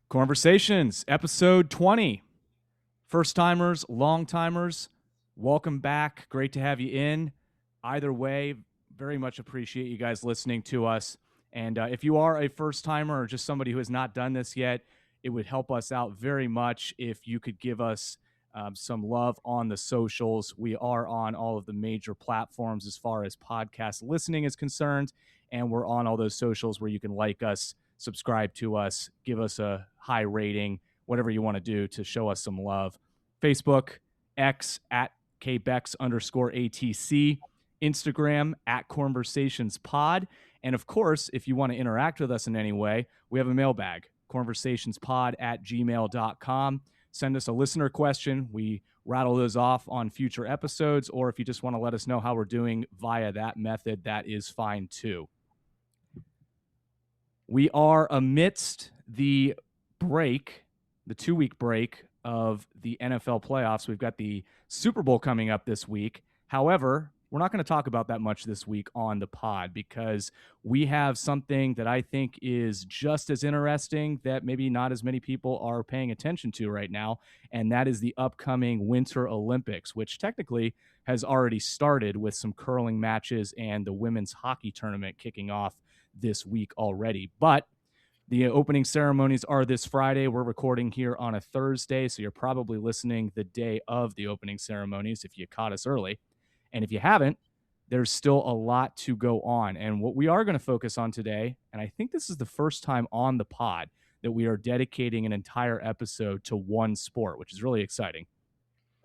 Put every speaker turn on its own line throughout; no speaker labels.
Conversations, episode 20. First timers, long timers, welcome back. Great to have you in. Either way, very much appreciate you guys listening to us. And if you are a first timer or just somebody who has not done this yet, it would help us out very much if you could give us some love on the socials. We are on all of the major platforms as far as podcast listening is concerned, and we're on all those socials where you can like us, subscribe to us, give us a high rating, whatever you want to do to show us some love. Facebook, X at kbex_ATC, Instagram at cornversationspod. And of course, if you want to interact with us in any way, we have a mailbag, cornversationspod@gmail.com. Send us a listener question. We rattle those off on future episodes, or if you just want to let us know how we're doing via that method, that is fine too. We are amidst the break, the 2-week break of the NFL playoffs. We've got the Super Bowl coming up this week. However, we're not going to talk about that much this week on the pod because we have something that I think is just as interesting that maybe not as many people are paying attention to right now, and that is the upcoming Winter Olympics, which technically has already started with some curling matches and the women's hockey tournament kicking off this week already. But the opening ceremonies are this Friday. We're recording here on a Thursday, so you're probably listening the day of the opening ceremonies if you caught us early. And if you haven't, there's still a lot to go on. And what we are going to focus on today, and I think this is the first time on the pod that we are dedicating an entire episode to one sport, which is really exciting.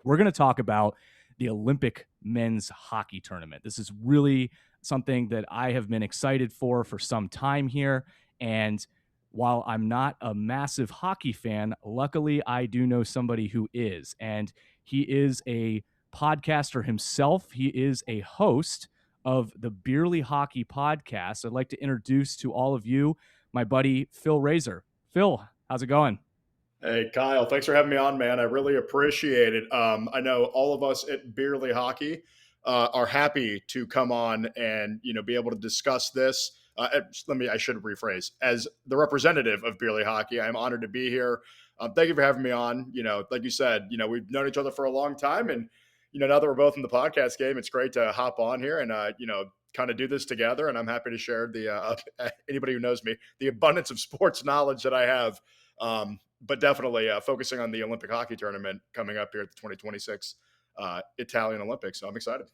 We're going to talk about the Olympic men's hockey tournament. This is really something that I have been excited for some time here. And while I'm not a massive hockey fan, luckily I do know somebody who is. And he is a podcaster himself. He is a host of the Beerlyhockey podcast. I'd like to introduce to all of you my buddy Phil Razor. Phil, how's it going?
Hey, Kyle, thanks for having me on, man. I really appreciate it. I know all of us at Beerlyhockey are happy to come on and, be able to discuss this. I should rephrase. As the representative of Beerlyhockey, I'm honored to be here. Thank you for having me on. Like you said, we've known each other for a long time. And, now that we're both in the podcast game, it's great to hop on here and, kind of do this together. And I'm happy to share the anybody who knows me, the abundance of sports knowledge that I have. But definitely focusing on the Olympic hockey tournament coming up here at the 2026 Italian Olympics. So I'm excited.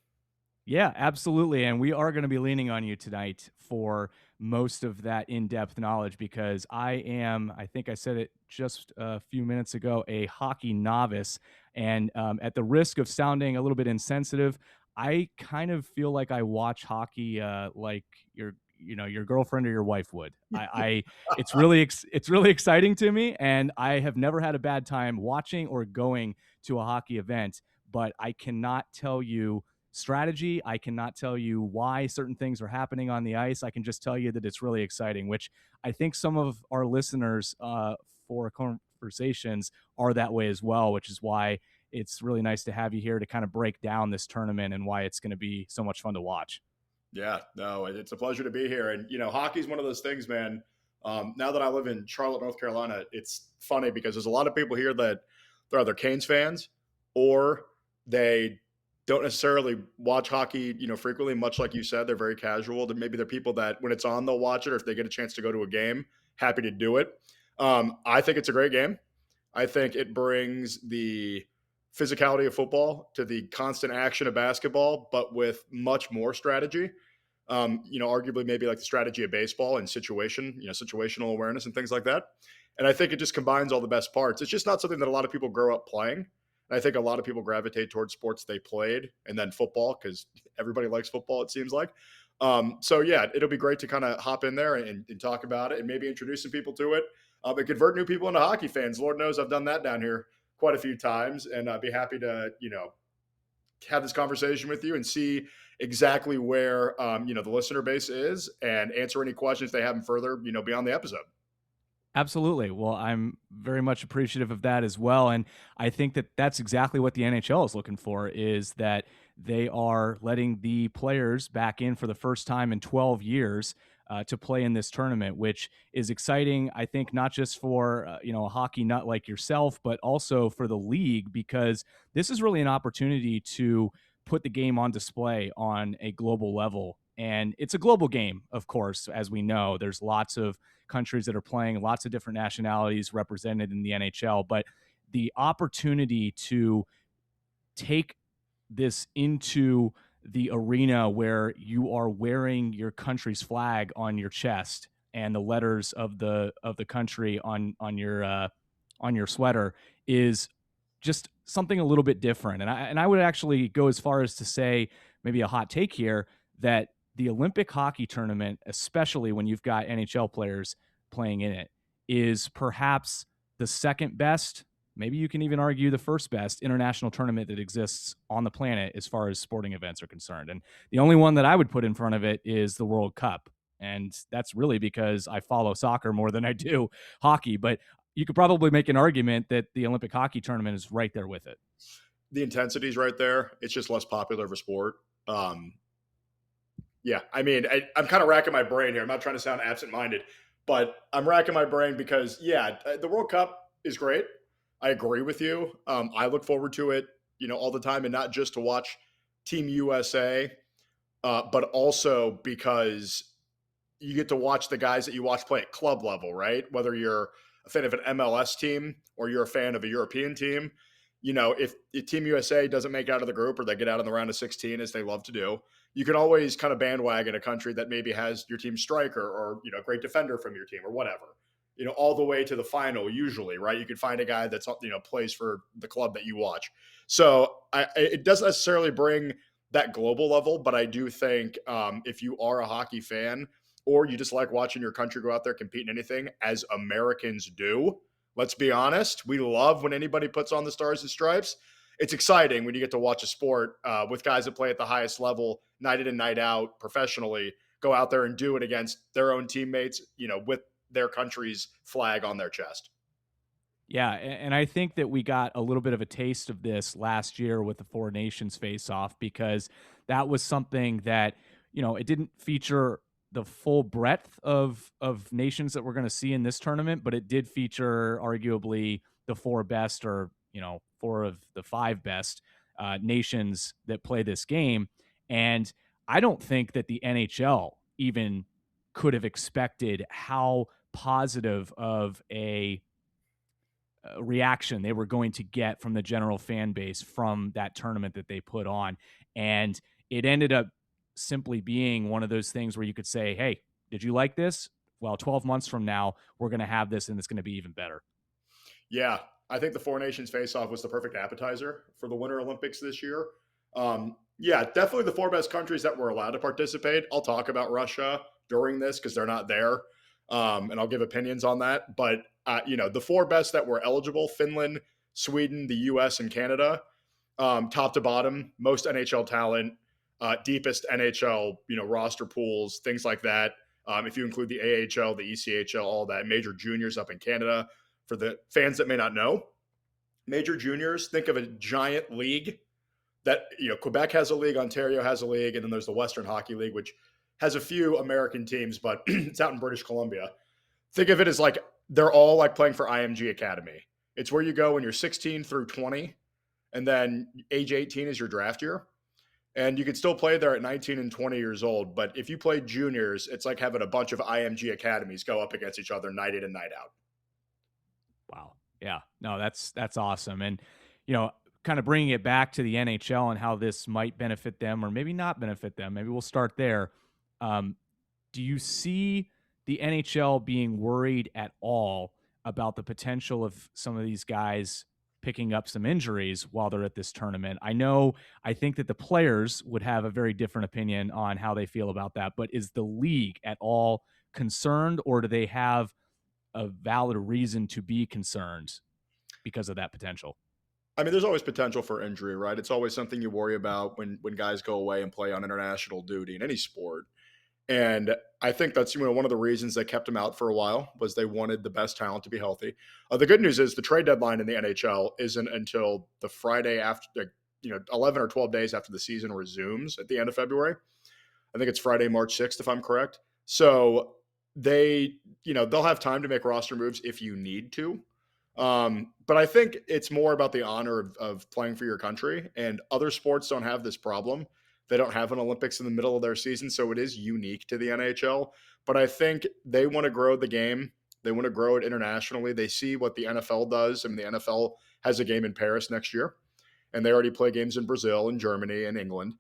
Yeah, absolutely. And we are going to be leaning on you tonight for most of that in-depth knowledge because I think I said it just a few minutes ago, a hockey novice. And at the risk of sounding a little bit insensitive, I kind of feel like I watch hockey like your girlfriend or your wife would. It's really exciting to me, and I have never had a bad time watching or going to a hockey event, but I cannot tell you strategy. I cannot tell you why certain things are happening on the ice. I can just tell you that it's really exciting, which I think some of our listeners for Conversations are that way as well, which is why it's really nice to have you here to kind of break down this tournament and why it's going to be so much fun to watch.
Yeah, no, it's a pleasure to be here. And, hockey's one of those things, man. Now that I live in Charlotte, North Carolina, it's funny because there's a lot of people here that they're either Canes fans or they don't necessarily watch hockey, frequently, much like you said. They're very casual. Maybe they're people that when it's on, they'll watch it, or if they get a chance to go to a game, happy to do it. I think it's a great game. I think it brings the physicality of football to the constant action of basketball, but with much more strategy. Arguably maybe like the strategy of baseball and situational awareness and things like that. And I think it just combines all the best parts. It's just not something that a lot of people grow up playing. And I think a lot of people gravitate towards sports they played and then football because everybody likes football, it seems like. So yeah, it'll be great to kind of hop in there and talk about it and maybe introduce some people to it. And convert new people into hockey fans. Lord knows I've done that down here quite a few times, and I'd be happy to, have this conversation with you and see exactly where, the listener base is and answer any questions they have further, beyond the episode.
Absolutely. Well, I'm very much appreciative of that as well. And I think that that's exactly what the NHL is looking for, is that they are letting the players back in for the first time in 12 years to play in this tournament, which is exciting, I think, not just for a hockey nut like yourself, but also for the league, because this is really an opportunity to put the game on display on a global level. And it's a global game, of course, as we know. There's lots of countries that are playing, lots of different nationalities represented in the NHL, but the opportunity to take this into the arena where you are wearing your country's flag on your chest and the letters of the country on your sweater is just something a little bit different. And I would actually go as far as to say, maybe a hot take here, that the Olympic hockey tournament, especially when you've got NHL players playing in it, is perhaps the second best, maybe you can even argue the first best international tournament that exists on the planet as far as sporting events are concerned. And the only one that I would put in front of it is the World Cup. And that's really because I follow soccer more than I do hockey. But you could probably make an argument that the Olympic hockey tournament is right there with it.
The intensity is right there. It's just less popular of a sport. Yeah, I mean, I'm kind of racking my brain here. I'm not trying to sound absent-minded, but I'm racking my brain because, yeah, the World Cup is great. I agree with you. I look forward to it, all the time, and not just to watch Team USA, but also because you get to watch the guys that you watch play at club level, right? Whether you're a fan of an MLS team or you're a fan of a European team, if Team USA doesn't make out of the group or they get out in the round of 16, as they love to do, you can always kind of bandwagon a country that maybe has your team striker or, a great defender from your team or whatever, all the way to the final usually, right? You could find a guy that's, plays for the club that you watch. So it doesn't necessarily bring that global level, but I do think if you are a hockey fan or you just like watching your country go out there compete in anything, as Americans do, let's be honest, we love when anybody puts on the stars and stripes. It's exciting when you get to watch a sport with guys that play at the highest level, night in and night out, professionally, go out there and do it against their own teammates, with their country's flag on their chest.
Yeah, and I think that we got a little bit of a taste of this last year with the Four Nations face-off, because that was something that, it didn't feature the full breadth of nations that we're going to see in this tournament, but it did feature arguably the four best, or four of the five best nations that play this game. And I don't think that the NHL even could have expected how positive of a reaction they were going to get from the general fan base from that tournament that they put on. And it ended up simply being one of those things where you could say, hey, did you like this? Well, 12 months from now, we're going to have this and it's going to be even better.
Yeah, I think the Four Nations face-off was the perfect appetizer for the Winter Olympics this year. Yeah, definitely the four best countries that were allowed to participate. I'll talk about Russia during this because they're not there, and I'll give opinions on that. But the four best that were eligible: Finland, Sweden, the U.S., and Canada. Top to bottom, most NHL talent, deepest NHL roster pools, things like that. If you include the AHL, the ECHL, all that, major juniors up in Canada. For the fans that may not know, major juniors, think of a giant league that, Quebec has a league, Ontario has a league, and then there's the Western Hockey League, which has a few American teams, but it's out in British Columbia. Think of it as like they're all like playing for IMG Academy. It's where you go when you're 16 through 20, and then age 18 is your draft year. And you can still play there at 19 and 20 years old. But if you play juniors, it's like having a bunch of IMG academies go up against each other night in and night out.
Wow. Yeah. No, that's awesome. And, kind of bringing it back to the NHL and how this might benefit them or maybe not benefit them. Maybe we'll start there. Do you see the NHL being worried at all about the potential of some of these guys picking up some injuries while they're at this tournament? I think that the players would have a very different opinion on how they feel about that, but is the league at all concerned, or do they have a valid reason to be concerned because of that potential?
I mean, there's always potential for injury, right? It's always something you worry about when guys go away and play on international duty in any sport. And I think that's one of the reasons they kept him out for a while was they wanted the best talent to be healthy. The good news is the trade deadline in the NHL isn't until the Friday after, 11 or 12 days after the season resumes at the end of February. I think it's Friday, March 6th, if I'm correct. So they, they'll have time to make roster moves if you need to. But I think it's more about the honor of playing for your country, and other sports don't have this problem. They don't have an Olympics in the middle of their season, so it is unique to the NHL. But I think they want to grow the game. They want to grow it internationally. They see what the NFL does. I mean, the NFL has a game in Paris next year, and they already play games in Brazil and Germany and England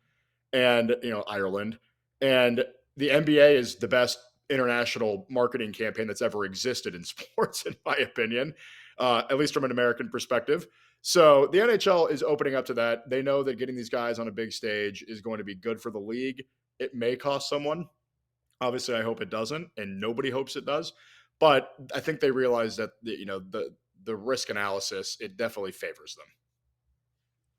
and Ireland. And the NBA is the best international marketing campaign that's ever existed in sports, in my opinion, at least from an American perspective. So the NHL is opening up to that. They know that getting these guys on a big stage is going to be good for the league. It may cost someone. Obviously, I hope it doesn't, and nobody hopes it does. But I think they realize that the risk analysis, it definitely favors them.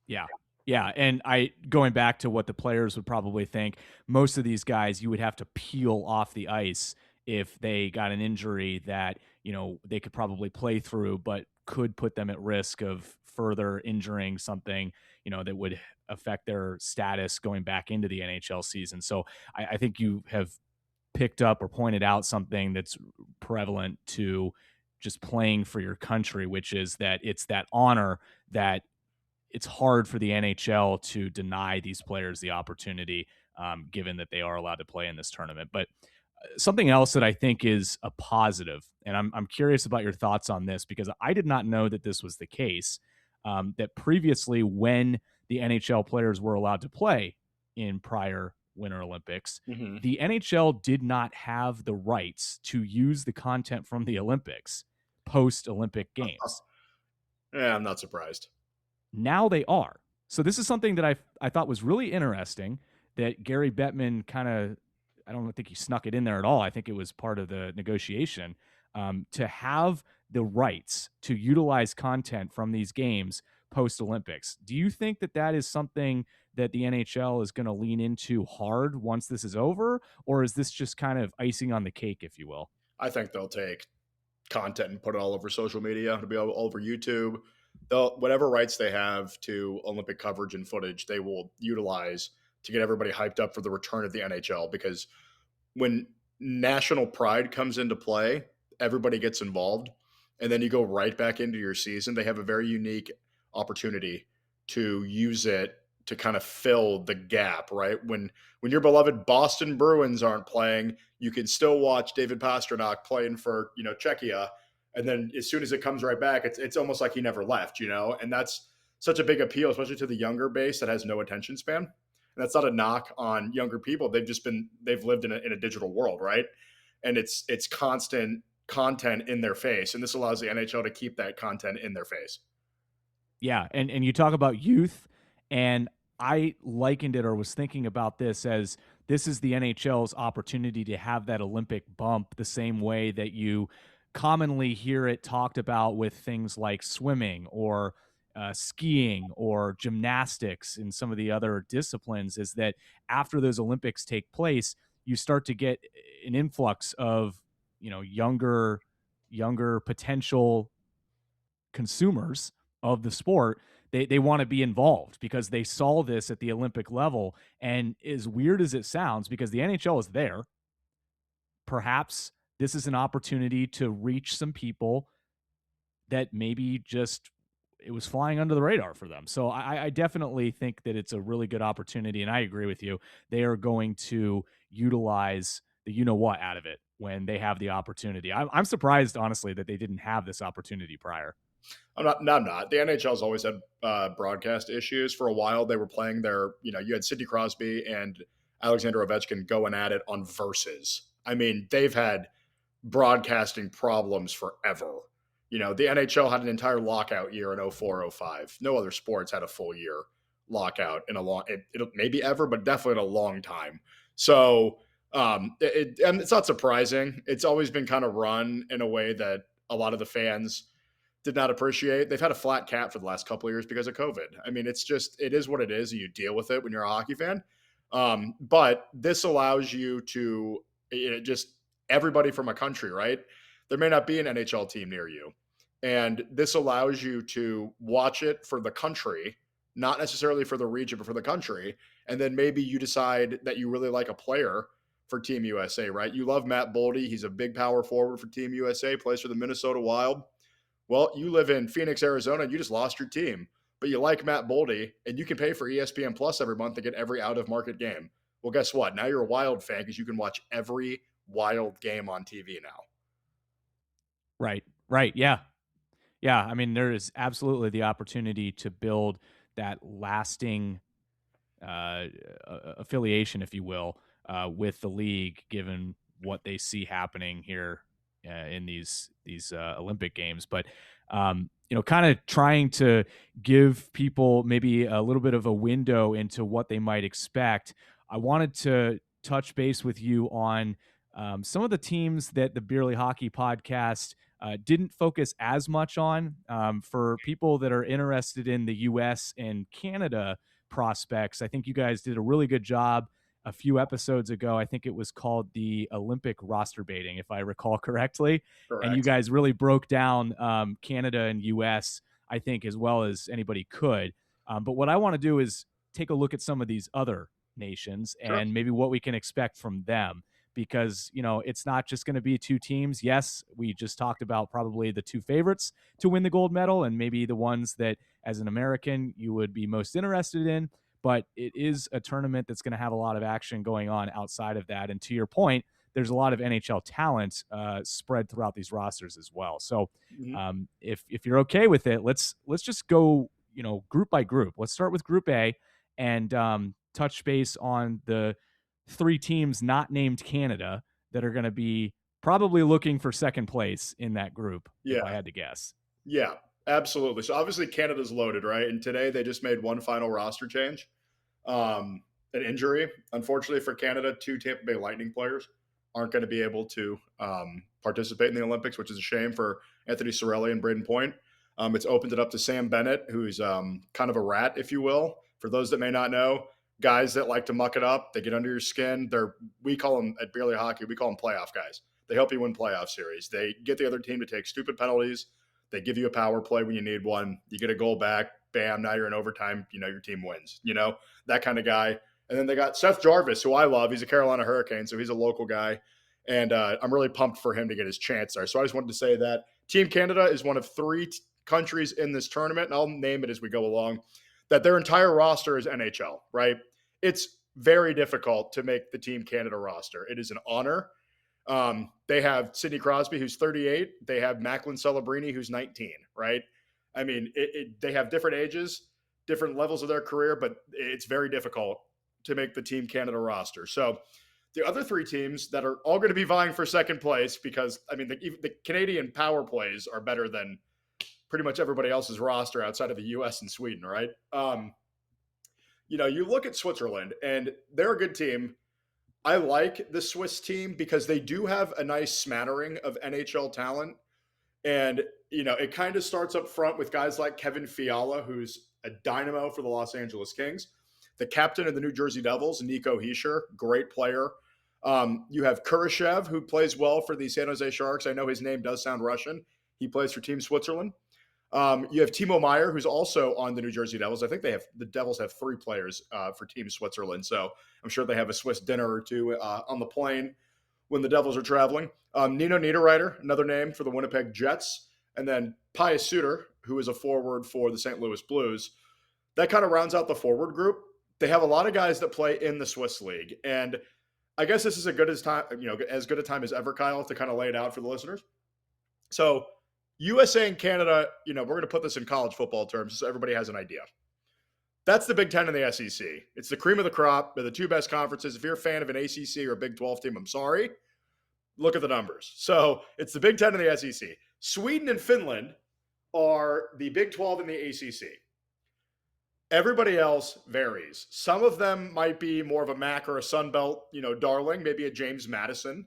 Yeah. Yeah. And going back to what the players would probably think, most of these guys you would have to peel off the ice if they got an injury that, they could probably play through, but could put them at risk of further injuring something, that would affect their status going back into the NHL season. So I think you have picked up or pointed out something that's prevalent to just playing for your country, which is that it's that honor that it's hard for the NHL to deny these players the opportunity, given that they are allowed to play in this tournament. But something else that I think is a positive, and I'm curious about your thoughts on this because I did not know that this was the case. That previously, when the NHL players were allowed to play in prior Winter Olympics,
Mm-hmm.
the NHL did not have the rights to use the content from the Olympics post Olympic Games.
Yeah, I'm not surprised.
Now they are. So this is something that I thought was really interesting that Gary Bettman kind of, I don't think he snuck it in there at all. I think it was part of the negotiation to have the rights to utilize content from these games post Olympics. Do you think that that is something that the NHL is going to lean into hard once this is over? Or is this just kind of icing on the cake, if you will?
I think they'll take content and put it all over social media. It'll be all over YouTube. They'll whatever rights they have to Olympic coverage and footage, they will utilize to get everybody hyped up for the return of the NHL. Because when national pride comes into play, everybody gets involved, and then you go right back into your season. They have a very unique opportunity to use it to kind of fill the gap, right? When your beloved Boston Bruins aren't playing, you can still watch David Pastrnak playing for Czechia, and then as soon as it comes right back, it's almost like he never left, and that's such a big appeal, especially to the younger base that has no attention span. And that's not a knock on younger people. They've lived in a digital world, right? And it's constant content in their face, and this allows the NHL to keep that content in their face.
Yeah, and you talk about youth, and I likened it or was thinking about this as this is the NHL's opportunity to have that Olympic bump the same way that you commonly hear it talked about with things like swimming or skiing or gymnastics and some of the other disciplines. Is that after those Olympics take place, you start to get an influx of younger potential consumers of the sport. They want to be involved because they saw this at the Olympic level. And as weird as it sounds, because the NHL is there, perhaps this is an opportunity to reach some people that maybe just it was flying under the radar for them. So I definitely think that it's a really good opportunity. And I agree with you. They are going to utilize the what out of it when they have the opportunity. I'm surprised, honestly, that they didn't have this opportunity prior.
I'm not. No, I'm not. The NHL's always had broadcast issues. For a while, they were playing their. You had Sidney Crosby and Alexander Ovechkin going at it on Versus. I mean, they've had broadcasting problems forever. The NHL had an entire lockout year in 04, 05. No other sports had a full year lockout in a long, maybe ever, but definitely in a long time. So, and it's not surprising. It's always been kind of run in a way that a lot of the fans did not appreciate. They've had a flat cap for the last couple of years because of COVID. I mean, it is what it is. And you deal with it when you're a hockey fan. But this allows you to just everybody from a country, right? There may not be an NHL team near you. And this allows you to watch it for the country, not necessarily for the region, but for the country. And then maybe you decide that you really like a player for Team USA, right? You love Matt Boldy. He's a big power forward for Team USA, plays for the Minnesota Wild. Well, you live in Phoenix, Arizona, and you just lost your team, but you like Matt Boldy, and you can pay for ESPN Plus every month to get every out of market game. Well, guess what? Now you're a Wild fan because you can watch every Wild game on TV now.
Right. Right. Yeah. Yeah. I mean, there is absolutely the opportunity to build that lasting affiliation, if you will, with the league, given what they see happening here in these Olympic Games. But kind of trying to give people maybe a little bit of a window into what they might expect. I wanted to touch base with you on some of the teams that the Beerly Hockey podcast didn't focus as much on. For people that are interested in the U.S. and Canada prospects, I think you guys did a really good job a few episodes ago. I think it was called the Olympic roster baiting, if I recall correctly. And you
Correct.
guys really broke down Canada and US, I think, as well as anybody could. But what I want to do is take a look at some of these other nations
Sure.
and maybe what we can expect from them, because it's not just going to be two teams. Yes, we just talked about probably the two favorites to win the gold medal and maybe the ones that as an American you would be most interested in, but it is a tournament that's going to have a lot of action going on outside of that. And to your point, there's a lot of NHL talent spread throughout these rosters as well. So
Mhm.
if you're okay with it, let's just go group by group. Let's start with Group A and touch base on the three teams not named Canada that are going to be probably looking for second place in that group, if I
Yeah.
had to guess.
Yeah, absolutely. So obviously Canada's loaded, right? And today they just made one final roster change, um, an injury. Unfortunately for Canada, two Tampa Bay Lightning players aren't going to be able to participate in the Olympics, which is a shame for Anthony Cirelli and Braden Point. It's opened it up to Sam Bennett, who's kind of a rat, if you will. For those that may not know, guys that like to muck it up, they get under your skin. We call them at Beerly Hockey, we call them playoff guys. They help you win playoff series. They get the other team to take stupid penalties. They give you a power play when you need one. You get a goal back. Bam, now you're in overtime. Your team wins. That kind of guy. And then they got Seth Jarvis, who I love. He's a Carolina Hurricane, so he's a local guy. And I'm really pumped for him to get his chance there. So I just wanted to say that Team Canada is one of three countries in this tournament, and I'll name it as we go along, that their entire roster is NHL, right? It's very difficult to make the Team Canada roster. It is an honor. They have Sidney Crosby, who's 38. They have Macklin Celebrini, who's 19, right? I mean, they have different ages, different levels of their career, but it's very difficult to make the Team Canada roster. So the other three teams that are all going to be vying for second place, because, I mean, the Canadian power plays are better than pretty much everybody else's roster outside of the U.S. and Sweden, right? You look at Switzerland, and they're a good team. I like the Swiss team because they do have a nice smattering of NHL talent. And, it kind of starts up front with guys like Kevin Fiala, who's a dynamo for the Los Angeles Kings, the captain of the New Jersey Devils, Nico Hischier, great player. You have Kurashev, who plays well for the San Jose Sharks. I know his name does sound Russian. He plays for Team Switzerland. You have Timo Meyer, who's also on the New Jersey Devils. I think the Devils have three players for Team Switzerland. So I'm sure they have a Swiss dinner or two on the plane when the Devils are traveling. Nino Niederreiter, another name for the Winnipeg Jets. And then Pius Suter, who is a forward for the St. Louis Blues. That kind of rounds out the forward group. They have a lot of guys that play in the Swiss League. And I guess this is as good a time as ever, Kyle, to kind of lay it out for the listeners. So USA and Canada, we're going to put this in college football terms so everybody has an idea. That's the Big Ten and the SEC. It's the cream of the crop. They're the two best conferences. If you're a fan of an ACC or a Big 12 team, I'm sorry. Look at the numbers. So it's the Big Ten and the SEC. Sweden and Finland are the Big 12 and the ACC. Everybody else varies. Some of them might be more of a MAC or a Sun Belt, darling, maybe a James Madison,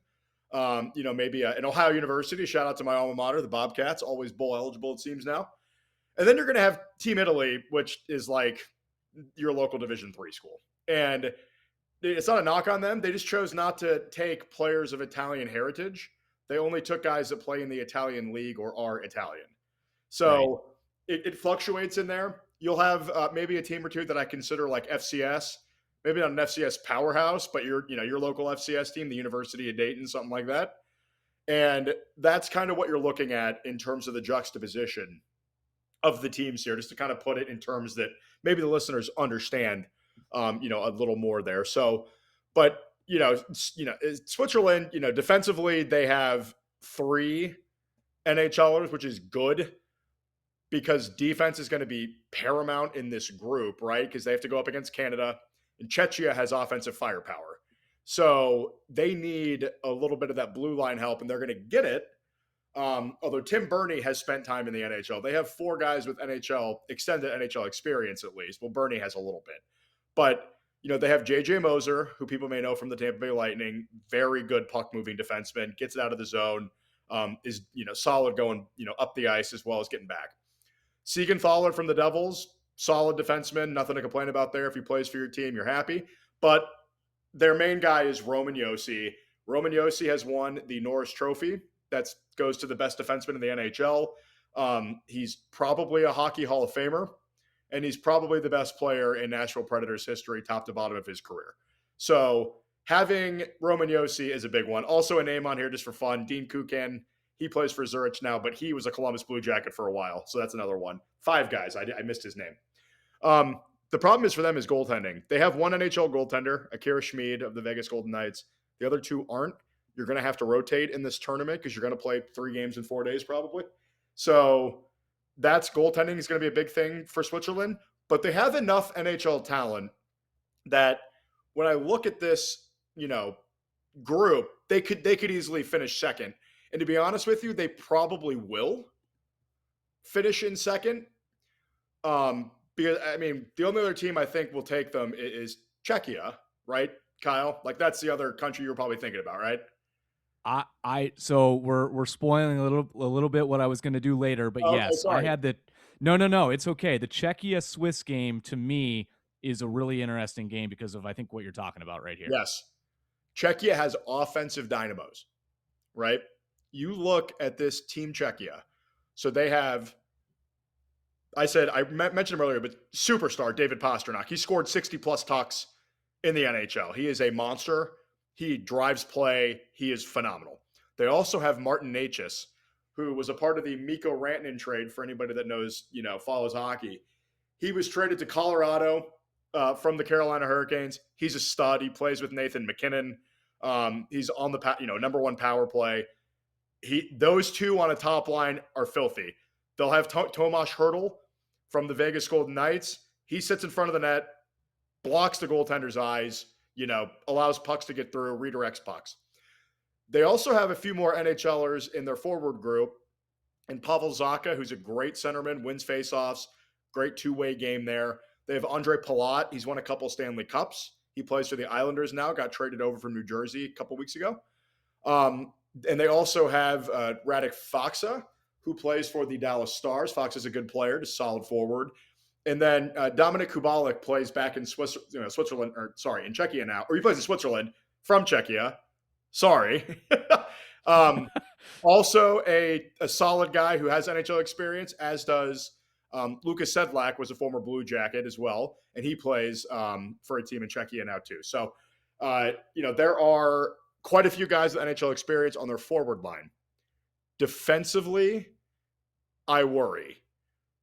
maybe an Ohio University. Shout out to my alma mater, the Bobcats, always bowl eligible, it seems now. And then you're going to have Team Italy, which is like your local Division III school. And it's not a knock on them. They just chose not to take players of Italian heritage. They only took guys that play in the Italian league or are Italian.
Right.
So it fluctuates in there. You'll have maybe a team or two that I consider like FCS, maybe not an FCS powerhouse, but your local FCS team, the University of Dayton, something like that. And that's kind of what you're looking at in terms of the juxtaposition of the teams here, just to kind of put it in terms that maybe the listeners understand, a little more there. So, but Switzerland, defensively they have three NHLers, which is good because defense is going to be paramount in this group, right? Because they have to go up against Canada, and Czechia has offensive firepower. So they need a little bit of that blue line help, and they're going to get it. Although Tim Burney has spent time in the NHL. They have four guys with extended NHL experience at least. Well, Burney has a little bit. But, they have J.J. Moser, who people may know from the Tampa Bay Lightning, very good puck-moving defenseman, gets it out of the zone, is, solid going, up the ice as well as getting back. Siegenthaler from the Devils, solid defenseman, nothing to complain about there. If he plays for your team, you're happy. But their main guy is Roman Josi. Roman Josi has won the Norris Trophy. That goes to the best defenseman in the NHL. He's probably a Hockey Hall of Famer, and he's probably the best player in Nashville Predators history, top to bottom of his career. So having Roman Josi is a big one. Also a name on here just for fun, Dean Kukan. He plays for Zurich now, but he was a Columbus Blue Jacket for a while, so that's another one. Five guys. I missed his name. The problem is for them is goaltending. They have one NHL goaltender, Akira Schmid of the Vegas Golden Knights. The other two aren't. You're going to have to rotate in this tournament because you're going to play 3 games in 4 days probably. So that's goaltending is going to be a big thing for Switzerland. But they have enough NHL talent that when I look at this, group, they could easily finish second. And to be honest with you, they probably will finish in second. Because the only other team I think will take them is Czechia, right, Kyle? Like that's the other country you're probably thinking about, right?
So we're spoiling a little bit what I was going to do later, but
Okay,
yes, I
sorry.
had the no, it's okay. The Czechia Swiss game to me is a really interesting game because of I think what you're talking about right here.
Yes. Czechia has offensive dynamos, right? You look at this team Czechia. So they have, I mentioned him earlier, but superstar David Pastrnak. He scored 60 plus tucks in the NHL. He is a monster. He drives play. He is phenomenal. They also have Martin Necas, who was a part of the Mikko Rantanen trade for anybody that knows, follows hockey. He was traded to Colorado from the Carolina Hurricanes. He's a stud. He plays with Nathan McKinnon. He's on the number one power play. Those two on a top line are filthy. They'll have Tomas Hertl from the Vegas Golden Knights. He sits in front of the net, blocks the goaltender's eyes, allows pucks to get through, redirects pucks. They also have a few more NHLers in their forward group. And Pavel Zacha, who's a great centerman, wins faceoffs, great two-way game there. They have Andre Palat. He's won a couple Stanley Cups. He plays for the Islanders now, got traded over from New Jersey a couple weeks ago. And they also have Radek Faksa, who plays for the Dallas Stars. Fox is a good player, just solid forward. And then Dominik Kubalik plays back in Switzerland, in Czechia now, or he plays in Switzerland from Czechia. Sorry. Also a solid guy who has NHL experience, as does Lucas Sedlak, was a former Blue Jacket as well, and he plays for a team in Czechia now too. So, there are quite a few guys with NHL experience on their forward line. Defensively, I worry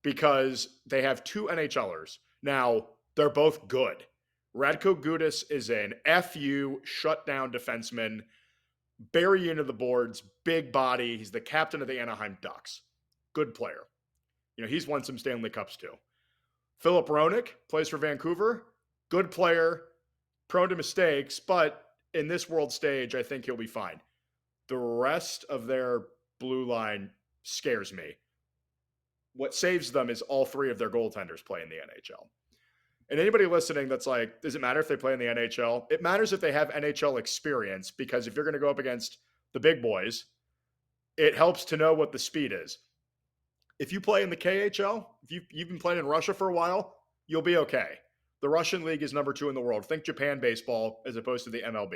because they have 2 NHLers. Now, they're both good. Radko Gudas is an FU shutdown defenseman, bury into the boards, big body. He's the captain of the Anaheim Ducks. Good player. He's won some Stanley Cups too. Philip Roenick plays for Vancouver. Good player, prone to mistakes, but in this world stage, I think he'll be fine. The rest of their blue line scares me. What saves them is all 3 of their goaltenders play in the NHL. And anybody listening that's like, does it matter if they play in the NHL? It matters if they have NHL experience, because if you're going to go up against the big boys, it helps to know what the speed is. If you play in the KHL, if you've been playing in Russia for a while, you'll be okay. The Russian league is number 2 in the world. Think Japan baseball as opposed to the MLB.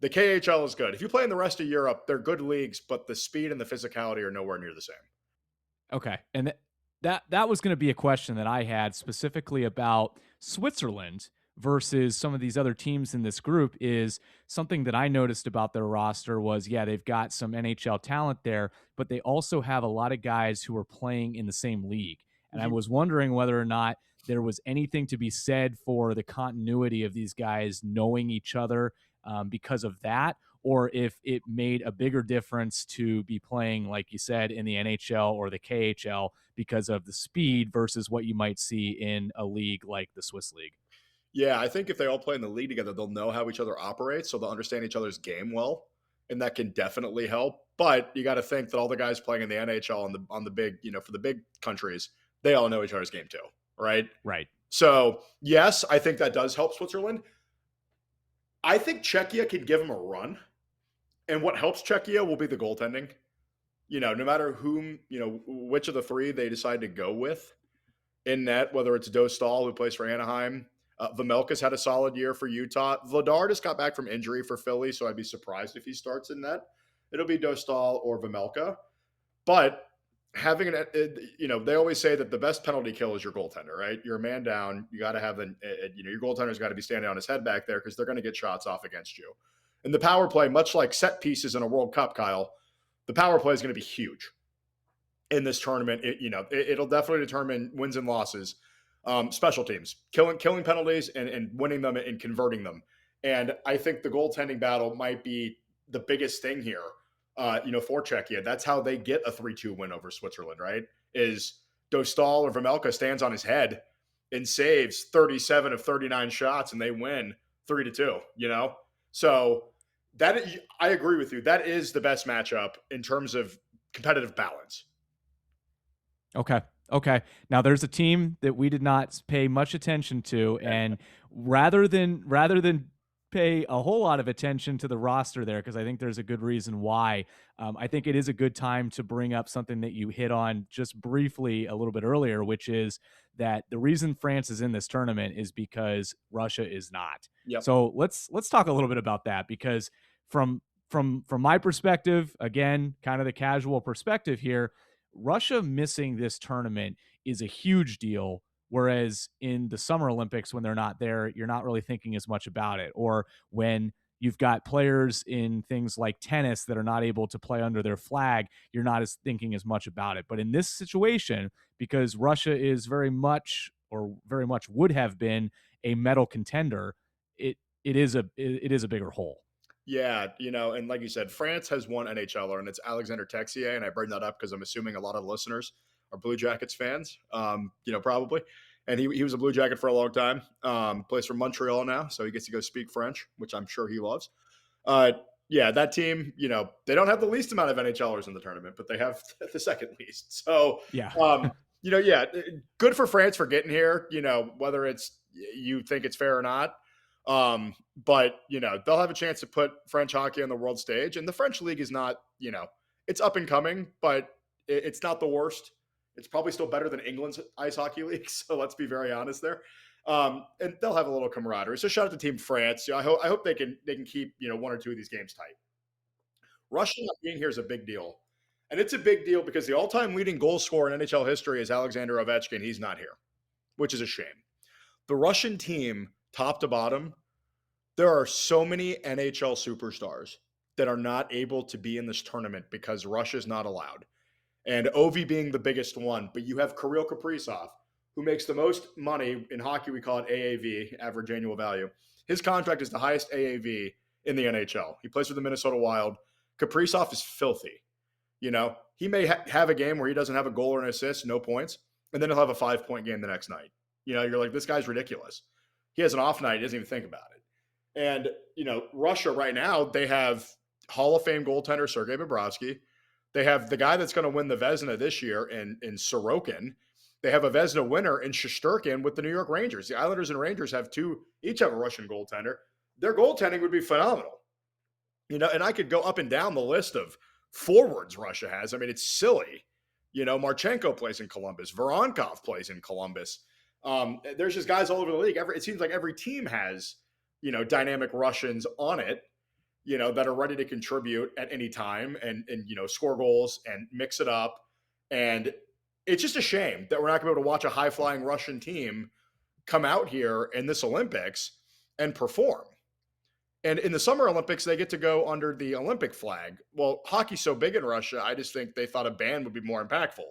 The KHL is good. If you play in the rest of Europe, they're good leagues, but the speed and the physicality are nowhere near the same.
Okay. And that was going to be a question that I had specifically about Switzerland, versus some of these other teams in this group is something that I noticed about their roster was, yeah, they've got some NHL talent there, but they also have a lot of guys who are playing in the same league. And I
Mhm.
was wondering whether or not there was anything to be said for the continuity of these guys knowing each other because of that, or if it made a bigger difference to be playing, like you said, in the NHL or the KHL because of the speed versus what you might see in a league like the Swiss League.
Yeah, I think if they all play in the league together, they'll know how each other operates, so they'll understand each other's game well, and that can definitely help. But you got to think that all the guys playing in the NHL on the big, for the big countries, they all know each other's game too, right?
Right.
So yes, I think that does help Switzerland. I think Czechia can give them a run, and what helps Czechia will be the goaltending. No matter whom, which of the three they decide to go with in net, whether it's Dostal, who plays for Anaheim. Vamelka's had a solid year for Utah. Vladar just got back from injury for Philly, so I'd be surprised if he starts in net. It'll be Dostal or Vamelka. But having they always say that the best penalty kill is your goaltender, right? You're a man down. You got to have your goaltender's got to be standing on his head back there because they're going to get shots off against you. And the power play, much like set pieces in a World Cup, Kyle, the power play is going to be huge in this tournament. It'll definitely determine wins and losses. Special teams, killing penalties and winning them and converting them. And I think the goaltending battle might be the biggest thing here. For Czechia, that's how they get a 3-2 win over Switzerland. Right? Is Dostal or Vamelka stands on his head and saves 37 of 39 shots, and they win 3-2. So I agree with you. That is the best matchup in terms of competitive balance.
Okay. Okay. Now there's a team that we did not pay much attention to, and rather than pay a whole lot of attention to the roster there, because I think there's a good reason why. I think it is a good time to bring up something that you hit on just briefly a little bit earlier, which is that the reason France is in this tournament is because Russia is not.
Yep.
So let's talk a little bit about that, because from my perspective, again, kind of the casual perspective here, Russia missing this tournament is a huge deal. Whereas in the Summer Olympics, when they're not there, you're not really thinking as much about it. Or when you've got players in things like tennis that are not able to play under their flag, you're not as thinking as much about it. But in this situation, because Russia is very much would have been a medal contender, it is a bigger hole.
Yeah, and like you said, France has one NHLer, and it's Alexander Texier, and I bring that up because I'm assuming a lot of listeners are Blue Jackets fans, probably. And he was a Blue Jacket for a long time. Plays for Montreal now, so he gets to go speak French, which I'm sure he loves. Yeah, that team, they don't have the least amount of NHLers in the tournament, but they have the second least. So,
Yeah.
yeah, good for France for getting here. Whether it's you think it's fair or not. But they'll have a chance to put French hockey on the world stage, and the French league is not, it's up and coming, but it's not the worst. It's probably still better than England's ice hockey league. So let's be very honest there. And they'll have a little camaraderie. So shout out to Team France. I hope they can keep, one or two of these games tight. Russia not being here is a big deal. And it's a big deal because the all-time leading goal scorer in NHL history is Alexander Ovechkin. He's not here, which is a shame. The Russian team, top to bottom, there are so many NHL superstars that are not able to be in this tournament because Russia's not allowed. And Ovi being the biggest one, but you have Kirill Kaprizov, who makes the most money in hockey. We call it AAV, average annual value. His contract is the highest AAV in the NHL. He plays for the Minnesota Wild. Kaprizov is filthy. He may have a game where he doesn't have a goal or an assist, no points, and then he'll have a 5-point game the next night. You're like, this guy's ridiculous. He has an off night. He doesn't even think about it. And, Russia right now, they have Hall of Fame goaltender Sergei Bobrovsky. They have the guy that's going to win the Vezina this year in Sorokin. They have a Vezina winner in Shesterkin with the New York Rangers. The Islanders and Rangers each have a Russian goaltender. Their goaltending would be phenomenal. And I could go up and down the list of forwards Russia has. I mean, it's silly. Marchenko plays in Columbus. Voronkov plays in Columbus. There's just guys all over the league. It seems like every team has, dynamic Russians on it, that are ready to contribute at any time and score goals and mix it up. And it's just a shame that we're not going to be able to watch a high-flying Russian team, come out here in this Olympics and perform. And in the Summer Olympics, they get to go under the Olympic flag. Well, hockey's so big in Russia, I just think they thought a ban would be more impactful.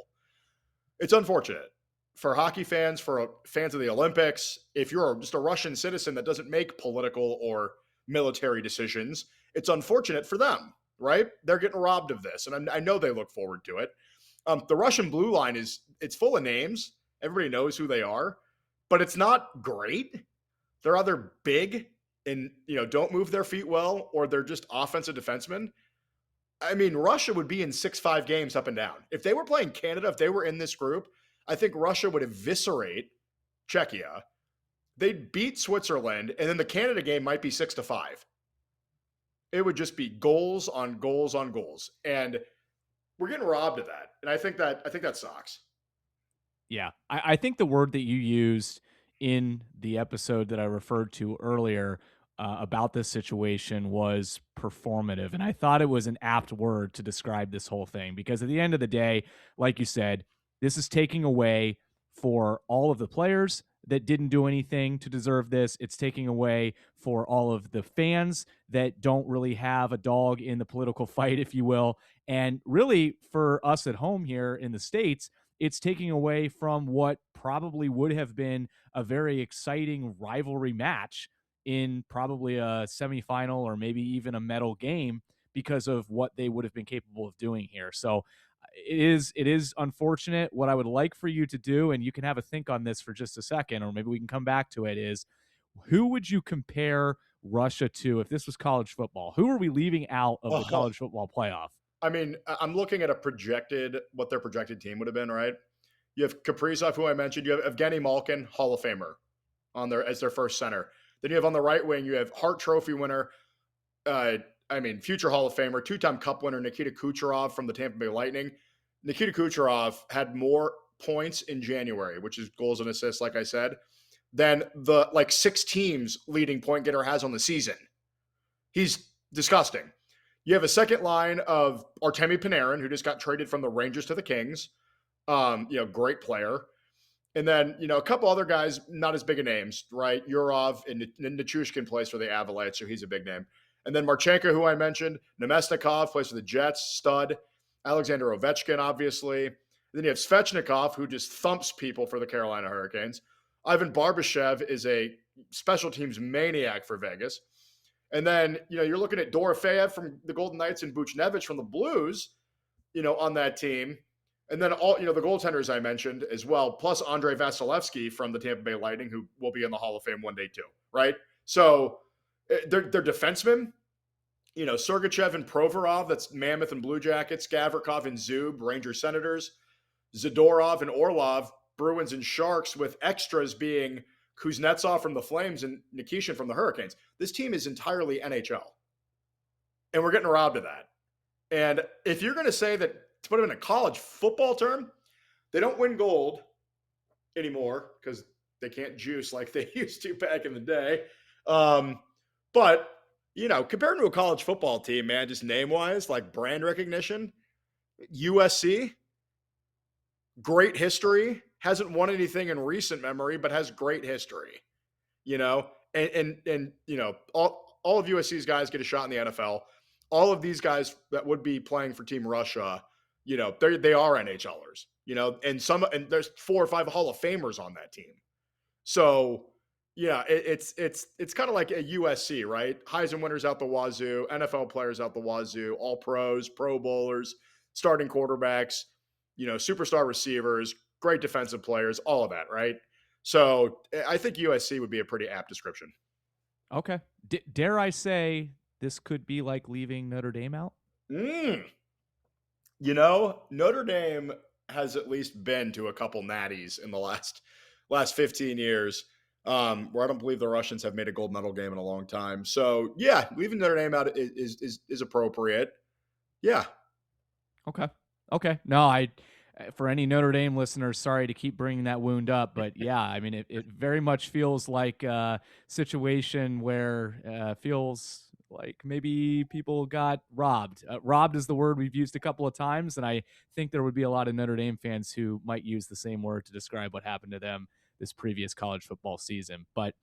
It's unfortunate for hockey fans, for fans of the Olympics. If you're just a Russian citizen that doesn't make political or military decisions, it's unfortunate for them, right? They're getting robbed of this, and I know they look forward to it. The Russian blue line it's full of names. Everybody knows who they are, but it's not great. They're either big and don't move their feet well, or they're just offensive defensemen. I mean, Russia would be in 6-5 games up and down. If they were playing Canada, if they were in this group, I think Russia would eviscerate Czechia. They'd beat Switzerland, and then the Canada game might be 6-5. It would just be goals on goals on goals. And we're getting robbed of that. And I think that sucks.
Yeah, I think the word that you used in the episode that I referred to earlier about this situation was performative. And I thought it was an apt word to describe this whole thing because at the end of the day, like you said, this is taking away for all of the players that didn't do anything to deserve this. It's taking away for all of the fans that don't really have a dog in the political fight, if you will. And really, for us at home here in the States, it's taking away from what probably would have been a very exciting rivalry match in probably a semifinal or maybe even a medal game because of what they would have been capable of doing here. So it is unfortunate. What I would like for you to do, and you can have a think on this for just a second, or maybe we can come back to it, is who would you compare Russia to if this was college football? Who are we leaving out of the college football playoff?
I mean, I'm looking at what their projected team would have been, right? You have Kaprizov, who I mentioned. You have Evgeny Malkin, Hall of Famer, as their first center. Then you have on the right wing, you have Hart Trophy winner, future Hall of Famer, two-time Cup winner Nikita Kucherov from the Tampa Bay Lightning. Nikita Kucherov had more points in January, which is goals and assists, like I said, than the 6 teams leading point getter has on the season. He's disgusting. You have a second line of Artemi Panarin, who just got traded from the Rangers to the Kings. Great player. And then, a couple other guys, not as big of names, right? Yurov and Nichushkin plays for the Avalanche, so he's a big name. And then Marchenko, who I mentioned, Nemesnikov plays for the Jets, stud. Alexander Ovechkin, obviously. And then you have Svechnikov, who just thumps people for the Carolina Hurricanes. Ivan Barbashev is a special teams maniac for Vegas. And then, you're looking at Dorofeyev from the Golden Knights and Buchnevich from the Blues, on that team. And then all, the goaltenders I mentioned as well, plus Andrei Vasilevsky from the Tampa Bay Lightning, who will be in the Hall of Fame one day too, right? So they're defensemen, Sergachev and Provorov, that's Mammoth and Blue Jackets, Gavrikov and Zub, Rangers Senators, Zadorov and Orlov, Bruins and Sharks, with extras being Kuznetsov from the Flames and Nikishin from the Hurricanes. This team is entirely NHL. And we're getting robbed of that. And if you're going to say that, to put them in a college football term, they don't win gold anymore because they can't juice like they used to back in the day. But, compared to a college football team, man, just name-wise, like brand recognition, USC, great history, hasn't won anything in recent memory, but has great history, and all of USC's guys get a shot in the NFL. All of these guys that would be playing for Team Russia, they are NHLers, and there's 4 or 5 Hall of Famers on that team. So, it's kind of like a USC, right? Heisman winners out the wazoo, NFL players out the wazoo, all pros, Pro Bowlers, starting quarterbacks, superstar receivers, great defensive players, all of that, right? So I think USC would be a pretty apt description.
Okay. Dare I say this could be like leaving Notre Dame out?
Notre Dame has at least been to a couple natties in the last 15 years, where I don't believe the Russians have made a gold medal game in a long time. So yeah, leaving Notre Dame out is appropriate. Yeah.
Okay. No, for any Notre Dame listeners, sorry to keep bringing that wound up, but yeah, I mean, it very much feels like a situation where feels like maybe people got robbed. Robbed is the word we've used a couple of times, and I think there would be a lot of Notre Dame fans who might use the same word to describe what happened to them this previous college football season. But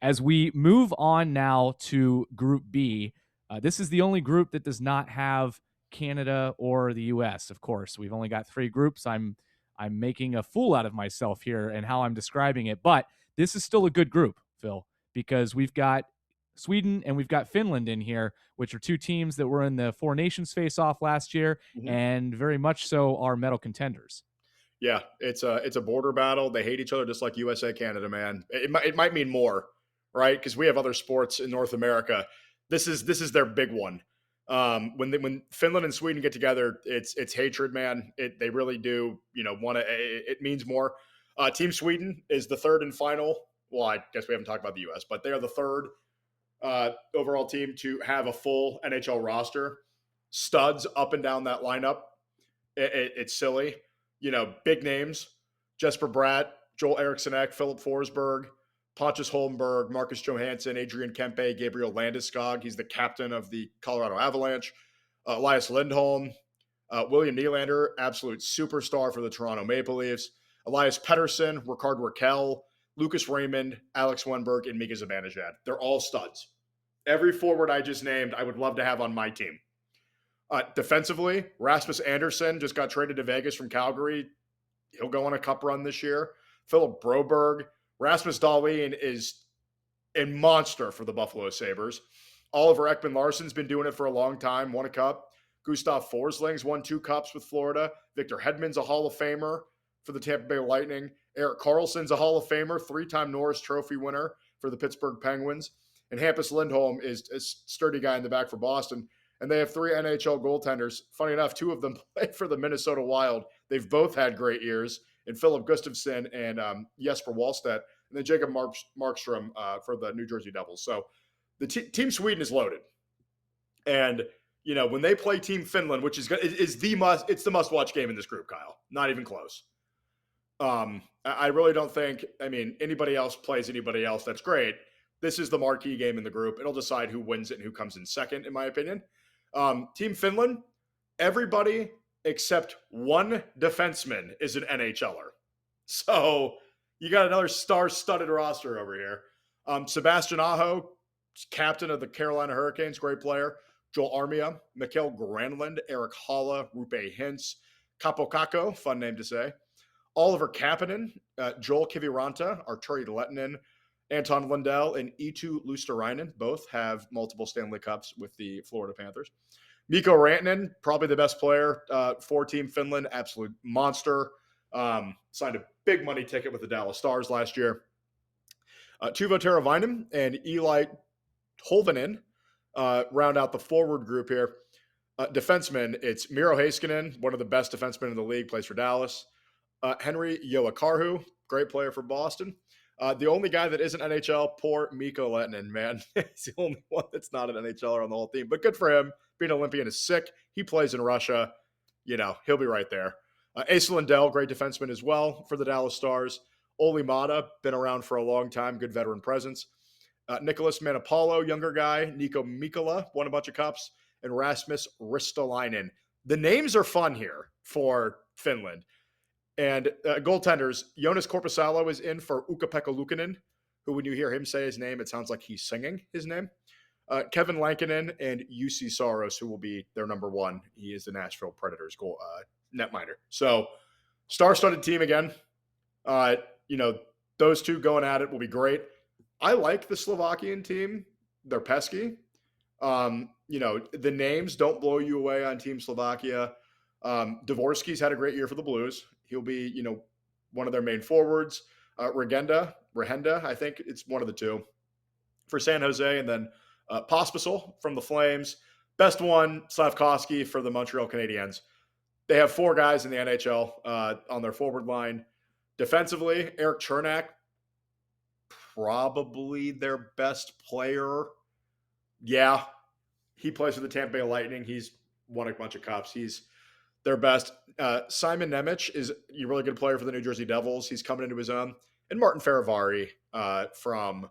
as we move on now to Group B, this is the only group that does not have Canada or the U.S. Of course, we've only got 3 groups. I'm making a fool out of myself here and how I'm describing it, but this is still a good group, Phil, because we've got Sweden and we've got Finland in here, which are 2 teams that were in the Four Nations face-off last year,
Mhm.
and very much so are medal contenders.
Yeah, it's a border battle. They hate each other just like USA Canada, man. It might mean more, right? Because we have other sports in North America. This is their big one. When Finland and Sweden get together, it's hatred, man. They really do, want to. It means more. Team Sweden is the third and final. Well, I guess we haven't talked about the U.S., but they are the third overall team to have a full NHL roster, studs up and down that lineup. It's silly. Big names: Jesper Bratt, Joel Eriksson, Philip Forsberg, Pontus Holmberg, Marcus Johansson, Adrian Kempe, Gabriel Landeskog. He's the captain of the Colorado Avalanche. Elias Lindholm, William Nylander, absolute superstar for the Toronto Maple Leafs. Elias Pettersson, Ricard Raquel, Lucas Raymond, Alex Wenberg, and Mika Zibanejad. They're all studs. Every forward I just named, I would love to have on my team. Defensively, Rasmus Andersson just got traded to Vegas from Calgary. He'll go on a cup run this year. Philip Broberg. Rasmus Dahlin is a monster for the Buffalo Sabres. Oliver Ekman-Larsson's been doing it for a long time, won a cup. Gustav Forsling's won 2 cups with Florida. Victor Hedman's a Hall of Famer for the Tampa Bay Lightning. Erik Karlsson's a Hall of Famer, 3-time Norris Trophy winner for the Pittsburgh Penguins. And Hampus Lindholm is a sturdy guy in the back for Boston. And they have 3 NHL goaltenders. Funny enough, 2 of them played for the Minnesota Wild. They've both had great years, in Philip Gustafsson and Jesper Wallstedt, and then Jacob Markstrom for the New Jersey Devils. So the Team Sweden is loaded. And, when they play Team Finland, which is the must-watch game in this group, Kyle. Not even close. I really don't think, anybody else plays anybody else. That's great. This is the marquee game in the group. It'll decide who wins it and who comes in second, in my opinion. Team Finland, everybody except one defenseman is an NHLer. So you got another star-studded roster over here. Sebastian Aho, captain of the Carolina Hurricanes, great player. Joel Armia, Mikael Granlund, Eric Haula, Rupe Hintz, Capo Caco, fun name to say. Oliver Kapanen, Joel Kiviranta, Arturi Lettinen, Anton Lundell, and Eetu Luosterainen both have multiple Stanley Cups with the Florida Panthers. Mikko Rantanen, probably the best player for Team Finland, absolute monster. Signed a big money ticket with the Dallas Stars last year. Teuvo Teravainen and Eli Holvinen round out the forward group here. Defensemen, it's Miro Heiskanen, one of the best defensemen in the league, plays for Dallas. Henry Joakarhu, great player for Boston. The only guy that isn't NHL, poor Mikko Lettinen, man. He's the only one that's not an NHLer on the whole team. But good for him. Being an Olympian is sick. He plays in Russia. He'll be right there. Asa Lindell, great defenseman as well for the Dallas Stars. Olli Mata, been around for a long time, good veteran presence. Nicholas Manapalo, younger guy. Nico Mikkola, won a bunch of cups. And Rasmus Ristolainen. The names are fun here for Finland. And goaltenders, Jonas Korpisalo is in for Ukko-Pekka Luukkonen, who when you hear him say his name, it sounds like he's singing his name. Kevin Lankinen and UC Saros, who will be their number 1. He is the Nashville Predators goal netminder. So star-studded team again. Those 2 going at it will be great. I like the Slovakian team. They're pesky. The names don't blow you away on Team Slovakia. Dvorsky's had a great year for the Blues. He'll be, one of their main forwards. Regenda, I think it's one of the 2 for San Jose. And then Pospisil from the Flames. Best one, Slavkovsky for the Montreal Canadiens. They have 4 guys in the NHL on their forward line. Defensively, Eric Chernak, probably their best player. Yeah, he plays for the Tampa Bay Lightning. He's won a bunch of cups. He's their best. Simon Nemec is a really good player for the New Jersey Devils. He's coming into his own. And Martin Feravari from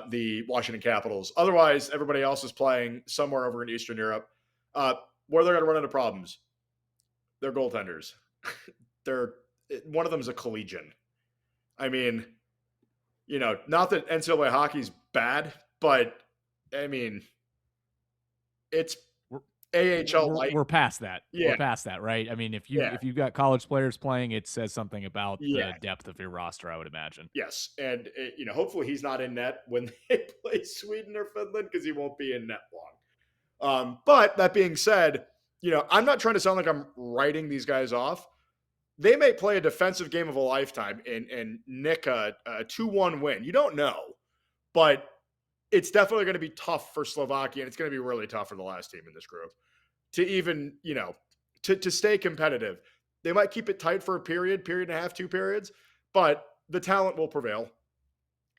the Washington Capitals. Otherwise, everybody else is playing somewhere over in Eastern Europe. Where they're going to run into problems, they're goaltenders. One of them is a collegian. I mean, not that NCAA hockey's bad, but I mean, it's
We're
AHL
we're
light.
we're past that. We're
Yeah,
past that, right? I mean,
yeah,
if you've got college players playing, it says something about
yeah,
the depth of your roster, I would imagine.
yes, and hopefully he's not in net when they play Sweden or Finland because he won't be in net long. But that being said, I'm not trying to sound like I'm writing these guys off. They may play a defensive game of a lifetime and nick a 2-1 win. You don't know, but it's definitely going to be tough for Slovakia, and it's going to be really tough for the last team in this group to even, to stay competitive. They might keep it tight for a period and a half, 2 periods, but the talent will prevail.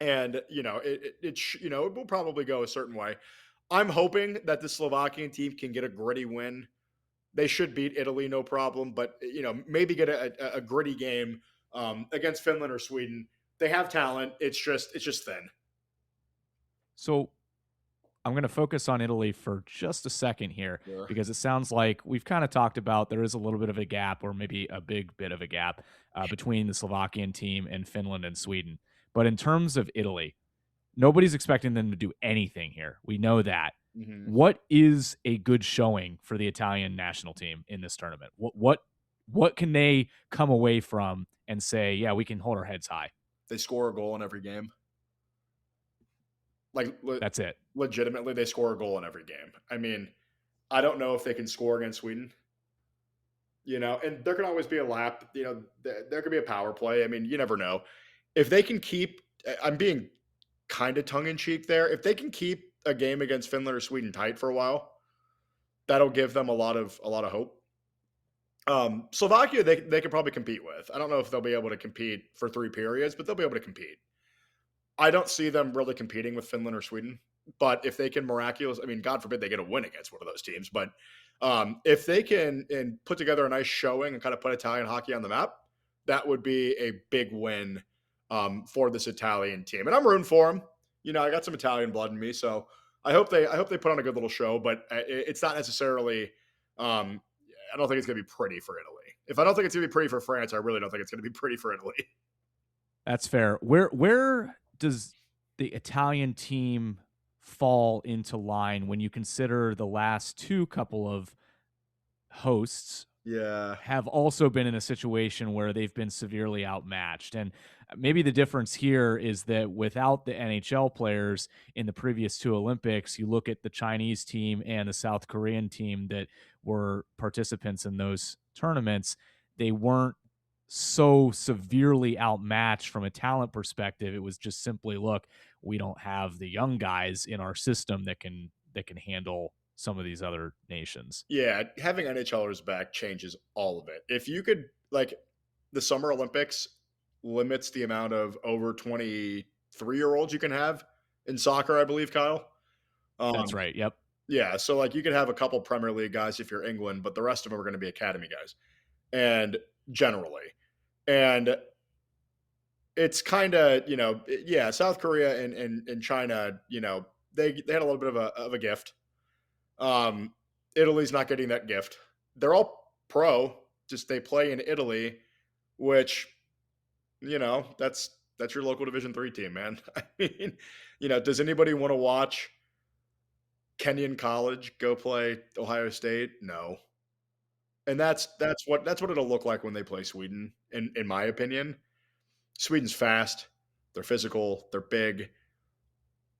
And, it will probably go a certain way. I'm hoping that the Slovakian team can get a gritty win. They should beat Italy, no problem, but maybe get a gritty game against Finland or Sweden. They have talent. It's just thin.
So I'm going to focus on Italy for just a second here
Sure.
because it sounds like we've kind of talked about there is a little bit of a gap, or maybe a big bit of a gap, between the Slovakian team and Finland and Sweden. But in terms of Italy, nobody's expecting them to do anything here. We know that.
Mm-hmm.
What is a good showing for the Italian national team in this tournament? What can they come away from and say, yeah, we can hold our heads high?
They score a goal in every game. Like
That's it.
legitimately, they score a goal in every game. I mean, I don't know if they can score against Sweden. And there can always be a lap. There could be a power play. I mean, you never know. If they can keep, I'm being kind of tongue in cheek there. If they can keep a game against Finland or Sweden tight for a while, that'll give them a lot of hope. Slovakia, they could probably compete with. I don't know if they'll be able to compete for 3 periods, but they'll be able to compete. I don't see them really competing with Finland or Sweden, but if they can I mean, God forbid they get a win against one of those teams, but if they can and put together a nice showing and kind of put Italian hockey on the map, that would be a big win for this Italian team. And I'm rooting for them. I got some Italian blood in me, so I hope they put on a good little show. But it's not necessarily. I don't think it's going to be pretty for Italy. If I don't think it's going to be pretty for France, I really don't think it's going to be pretty for Italy.
That's fair. Where does the Italian team fall into line when you consider the last two couple of hosts
Yeah.
have also been in a situation where they've been severely outmatched? And maybe the difference here is that without the NHL players in the previous two Olympics, you look at the Chinese team and the South Korean team that were participants in those tournaments, they weren't so severely outmatched from a talent perspective. It was just simply, look, we don't have the young guys in our system that can handle some of these other nations.
Yeah, having NHLers back changes all of it. If you could, like, the Summer Olympics limits the amount of over 23-year-olds you can have in soccer, I believe, Kyle.
That's
Um,
right. Yep.
yeah, so like you could have a couple Premier League guys if you're England, but the rest of them are going to be academy guys, and generally, and it's kind of yeah, South Korea and China, they had a little bit of a gift. Um, Italy's not getting that gift. They're all pro, just they play in Italy, which that's your local Division 3 team, man. I mean, does anybody want to watch Kenyon College go play Ohio State? No. And that's what it'll look like when they play Sweden, in my opinion. Sweden's fast, they're physical, they're big.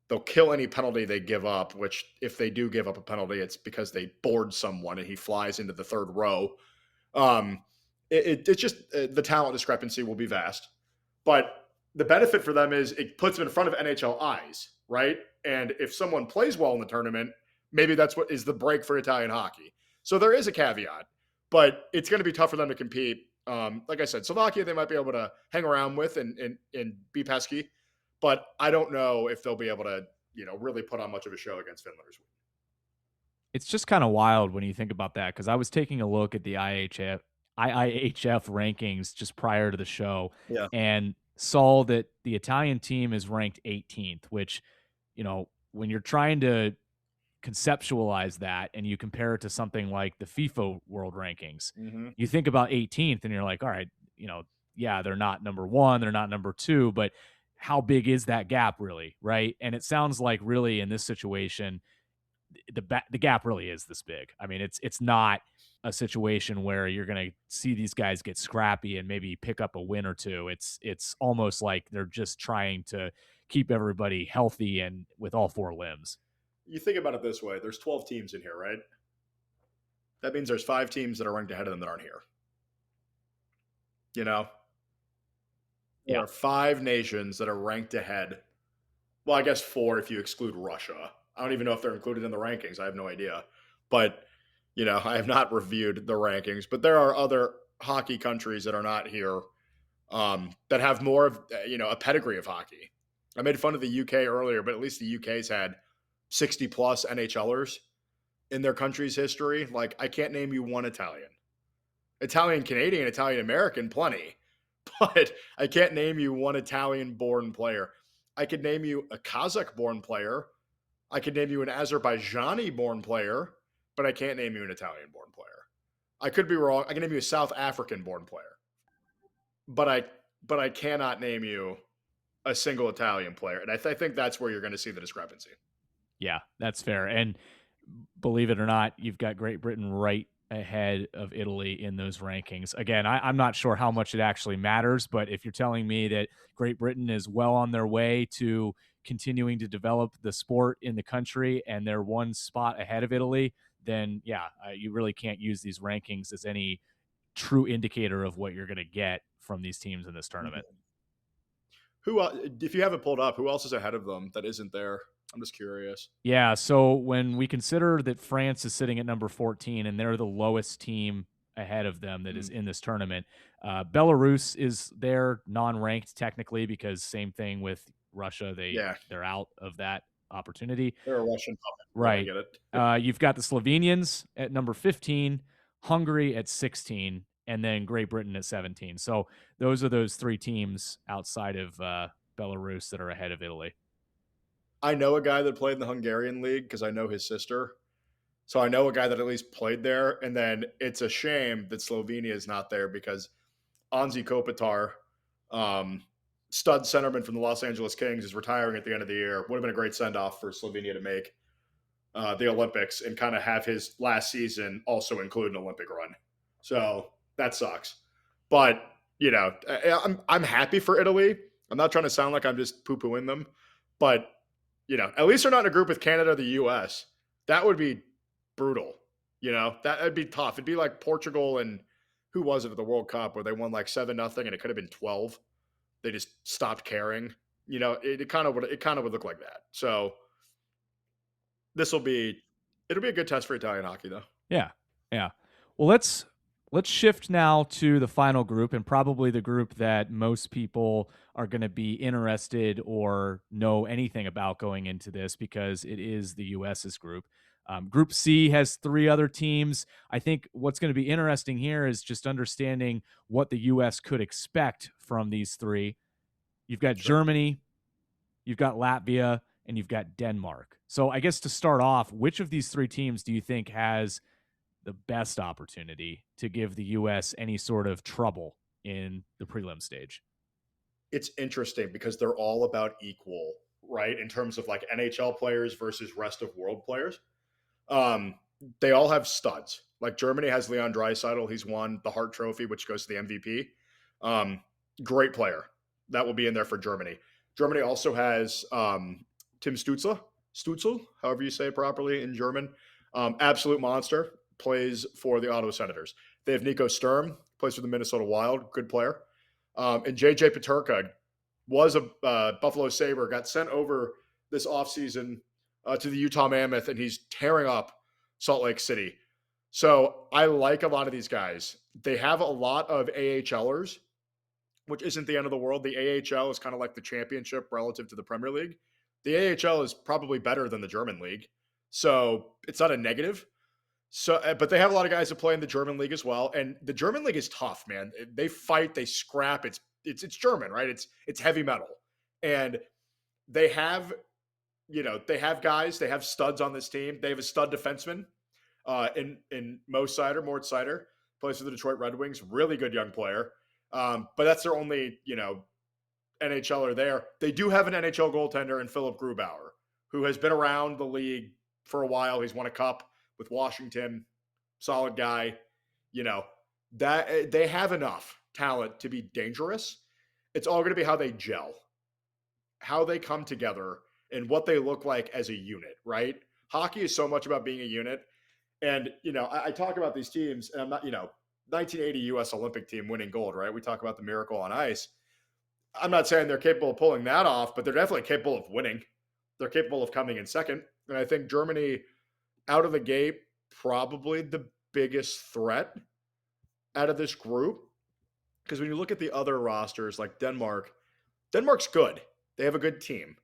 They'll kill any penalty they give up, which if they do give up a penalty, it's because they board someone and he flies into the third row. Um, it's just the talent discrepancy will be vast. But the benefit for them is it puts them in front of NHL eyes, right? And if someone plays well in the tournament, maybe that's what is the break for Italian hockey. So there is a caveat, but it's going to be tough for them to compete. Like I said, Slovakia they might be able to hang around with and be pesky, but I don't know if they'll be able to really put on much of a show against Finland or Sweden.
It's just kind of wild when you think about that, because I was taking a look at the IIHF rankings just prior to the show
Yeah.
and saw that the Italian team is ranked 18th, which, when you're trying to conceptualize that and you compare it to something like the FIFA world rankings,
Mm-hmm.
you think about 18th and you're like, all right, yeah, they're not number one, they're not number two, but how big is that gap really, right? And it sounds like really in this situation, the gap really is this big. I mean, it's not a situation where you're going to see these guys get scrappy and maybe pick up a win or two. It's almost like they're just trying to keep everybody healthy and with all four limbs.
You think about it this way: there's 12 teams in here, right? That means there's 5 teams that are ranked ahead of them that aren't here. You know, there
Yeah.
are 5 nations that are ranked ahead. Well, I guess 4 if you exclude Russia. I don't even know if they're included in the rankings. I have no idea. But, I have not reviewed the rankings. But there are other hockey countries that are not here that have more of, a pedigree of hockey. I made fun of the UK earlier, but at least the UK's had 60 plus NHLers in their country's history. Like, I can't name you one Italian. Italian Canadian, Italian American, plenty. But I can't name you one Italian born player. I could name you a Kazakh born player. I could name you an Azerbaijani born player, but I can't name you an Italian born player. I could be wrong. I can name you a South African born player, but I cannot name you a single Italian player. And I think that's where you're going to see the discrepancy.
Yeah, that's fair. And believe it or not, you've got Great Britain right ahead of Italy in those rankings. Again, I'm not sure how much it actually matters, but if you're telling me that Great Britain is well on their way to continuing to develop the sport in the country and they're one spot ahead of Italy, then yeah, you really can't use these rankings as any true indicator of what you're going to get from these teams in this tournament.
Who, if you haven't pulled up, who else is ahead of them that isn't there? I'm just curious.
Yeah, so when we consider that France is sitting at number 14 and they're the lowest team ahead of them that is in this tournament, Belarus is there non-ranked technically because same thing with Russia, they're out of that opportunity.
They're a Russian puppet.
Right.
Yeah, I get it.
You've got the Slovenians at number 15, Hungary at 16, and then Great Britain at 17. So those are those 3 teams outside of Belarus that are ahead of Italy.
I know a guy that played in the Hungarian league because I know his sister. So I know a guy that at least played there. And then it's a shame that Slovenia is not there because Anze Kopitar, stud centerman from the Los Angeles Kings, is retiring at the end of the year. Would have been a great send off for Slovenia to make the Olympics and kind of have his last season also include an Olympic run. So that sucks. But, I'm happy for Italy. I'm not trying to sound like I'm just poo pooing them. But, at least they're not in a group with Canada or the US. That would be brutal. That'd be tough. It'd be like Portugal and who was it at the World Cup where they won like 7-0 and it could have been 12. They just stopped caring. It kind of would look like that. So it'll be a good test for Italian hockey though.
Yeah. Yeah. Well, let's shift now to the final group and probably the group that most people are going to be interested or know anything about going into this because it is the US's group. Group C has 3 other teams. I think what's going to be interesting here is just understanding what the US could expect from these 3. You've got Germany, you've got Latvia, and you've got Denmark. So I guess to start off, which of these 3 teams do you think has the best opportunity to give the U.S. any sort of trouble in the prelim stage?
It's interesting because they're all about equal, right? In terms of like NHL players versus rest of world players. They all have studs. Like Germany has Leon Draisaitl. He's won the Hart Trophy, which goes to the MVP. Great player. That will be in there for Germany. Germany also has Tim Stützle, however you say it properly in German. Absolute monster. Plays for the Ottawa Senators. They have Nico Sturm, plays for the Minnesota Wild, good player. And JJ Peterka was a Buffalo Sabre, got sent over this offseason to the Utah Mammoth, and he's tearing up Salt Lake City. So I like a lot of these guys. They have a lot of AHLers, which isn't the end of the world. The AHL is kind of like the championship relative to the Premier League. The AHL is probably better than the German league. So it's not a negative. So, but they have a lot of guys that play in the German league as well, and the German league is tough, man. They fight, they scrap. It's German, right? It's heavy metal, and they have, they have guys, they have studs on this team. They have a stud defenseman, in Mort Seider, plays for the Detroit Red Wings, really good young player. But that's their only, NHLer there. They do have an NHL goaltender in Philip Grubauer, who has been around the league for a while. He's won a cup with Washington. Solid guy. You know, that they have enough talent to be dangerous. It's all going to be how they gel, how they come together, and what they look like as a unit, right? Hockey is so much about being a unit. And, I talk about these teams, and I'm not, 1980 US Olympic team winning gold, right? We talk about the miracle on ice. I'm not saying they're capable of pulling that off, but they're definitely capable of winning. They're capable of coming in second. And I think Germany, out of the gate, probably the biggest threat out of this group. Because when you look at the other rosters like Denmark's good. They have a good team.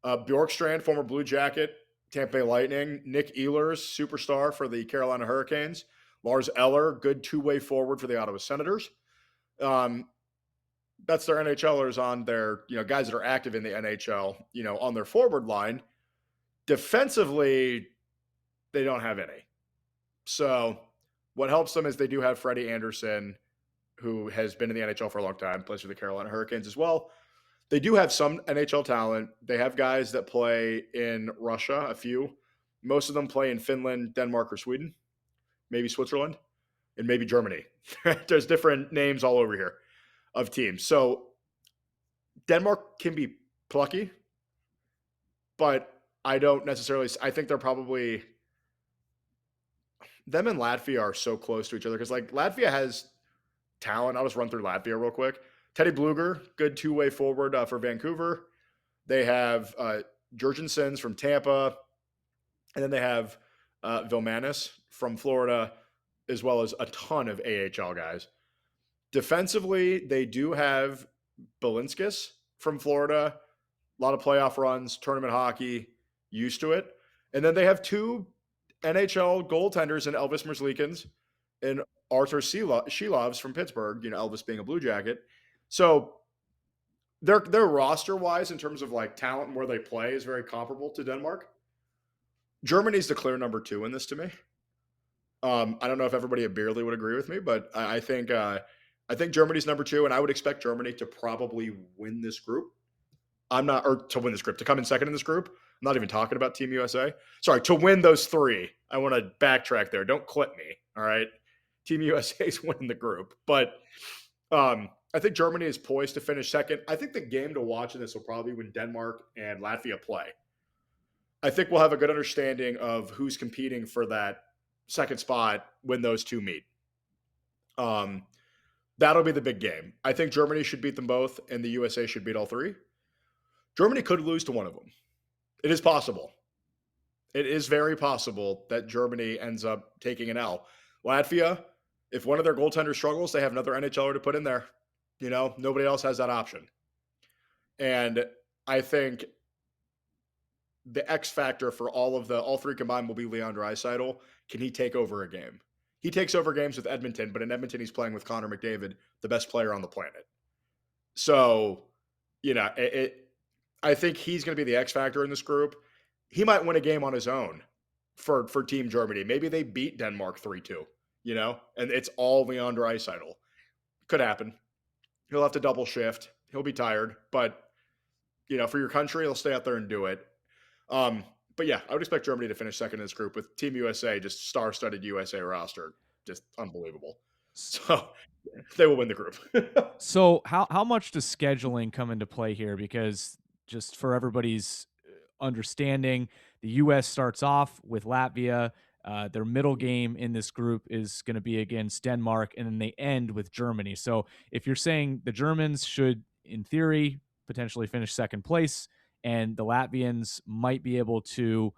Bjorkstrand, former Blue Jacket, Tampa Bay Lightning. Nick Ehlers, superstar for the Carolina Hurricanes. Lars Eller, good two-way forward for the Ottawa Senators. That's their NHLers on their, guys that are active in the NHL, on their forward line. Defensively, they don't have any. So what helps them is they do have Freddie Anderson, who has been in the NHL for a long time, plays for the Carolina Hurricanes as well. They do have some NHL talent. They have guys that play in Russia, a few. Most of them play in Finland, Denmark, or Sweden, maybe Switzerland, and maybe Germany. There's different names all over here of teams. So Denmark can be plucky, but I don't necessarily. I think they're probably them and Latvia are so close to each other because Latvia has talent. I'll just run through Latvia real quick. Teddy Bluger, good two-way forward for Vancouver. They have Jurgensen's from Tampa, and then they have Vilmanis from Florida, as well as a ton of AHL guys. Defensively, they do have Balinskis from Florida. A lot of playoff runs, tournament hockey, used to it. And then they have two NHL goaltenders in Elvis Merzlikins and Arthur Shilovs from Pittsburgh, Elvis being a Blue Jacket. So their roster wise, in terms of talent and where they play, is very comparable to Denmark. Germany's the clear number 2 in this to me. I don't know if everybody at Beerly would agree with me, but I think Germany's number 2, and I would expect Germany to probably win this group. To win this group, to come in second in this group. I'm not even talking about Team USA. Sorry, to win those 3. I want to backtrack there. Don't clip me. All right. Team USA is winning the group. But I think Germany is poised to finish second. I think the game to watch in this will probably be when Denmark and Latvia play. I think we'll have a good understanding of who's competing for that second spot when those two meet. That'll be the big game. I think Germany should beat them both, and the USA should beat all 3. Germany could lose to one of them. It is possible. It is very possible that Germany ends up taking an L. Latvia, if one of their goaltenders struggles, they have another NHLer to put in there. Nobody else has that option. And I think the X factor for all 3 combined will be Leon Draisaitl. Can he take over a game? He takes over games with Edmonton, but in Edmonton, he's playing with Connor McDavid, the best player on the planet. So, I think he's going to be the X factor in this group. He might win a game on his own for Team Germany. Maybe they beat Denmark 3-2, and it's all Leon Draisaitl. Could happen. He'll have to double shift. He'll be tired, but for your country, he'll stay out there and do it. But yeah, I would expect Germany to finish second in this group with Team USA, just star-studded USA roster, just unbelievable. So they will win the group.
So how much does scheduling come into play here? Because just for everybody's understanding, the U.S. starts off with Latvia. Their middle game in this group is going to be against Denmark, and then they end with Germany. So if you're saying the Germans should, in theory, potentially finish second place, and the Latvians might be able to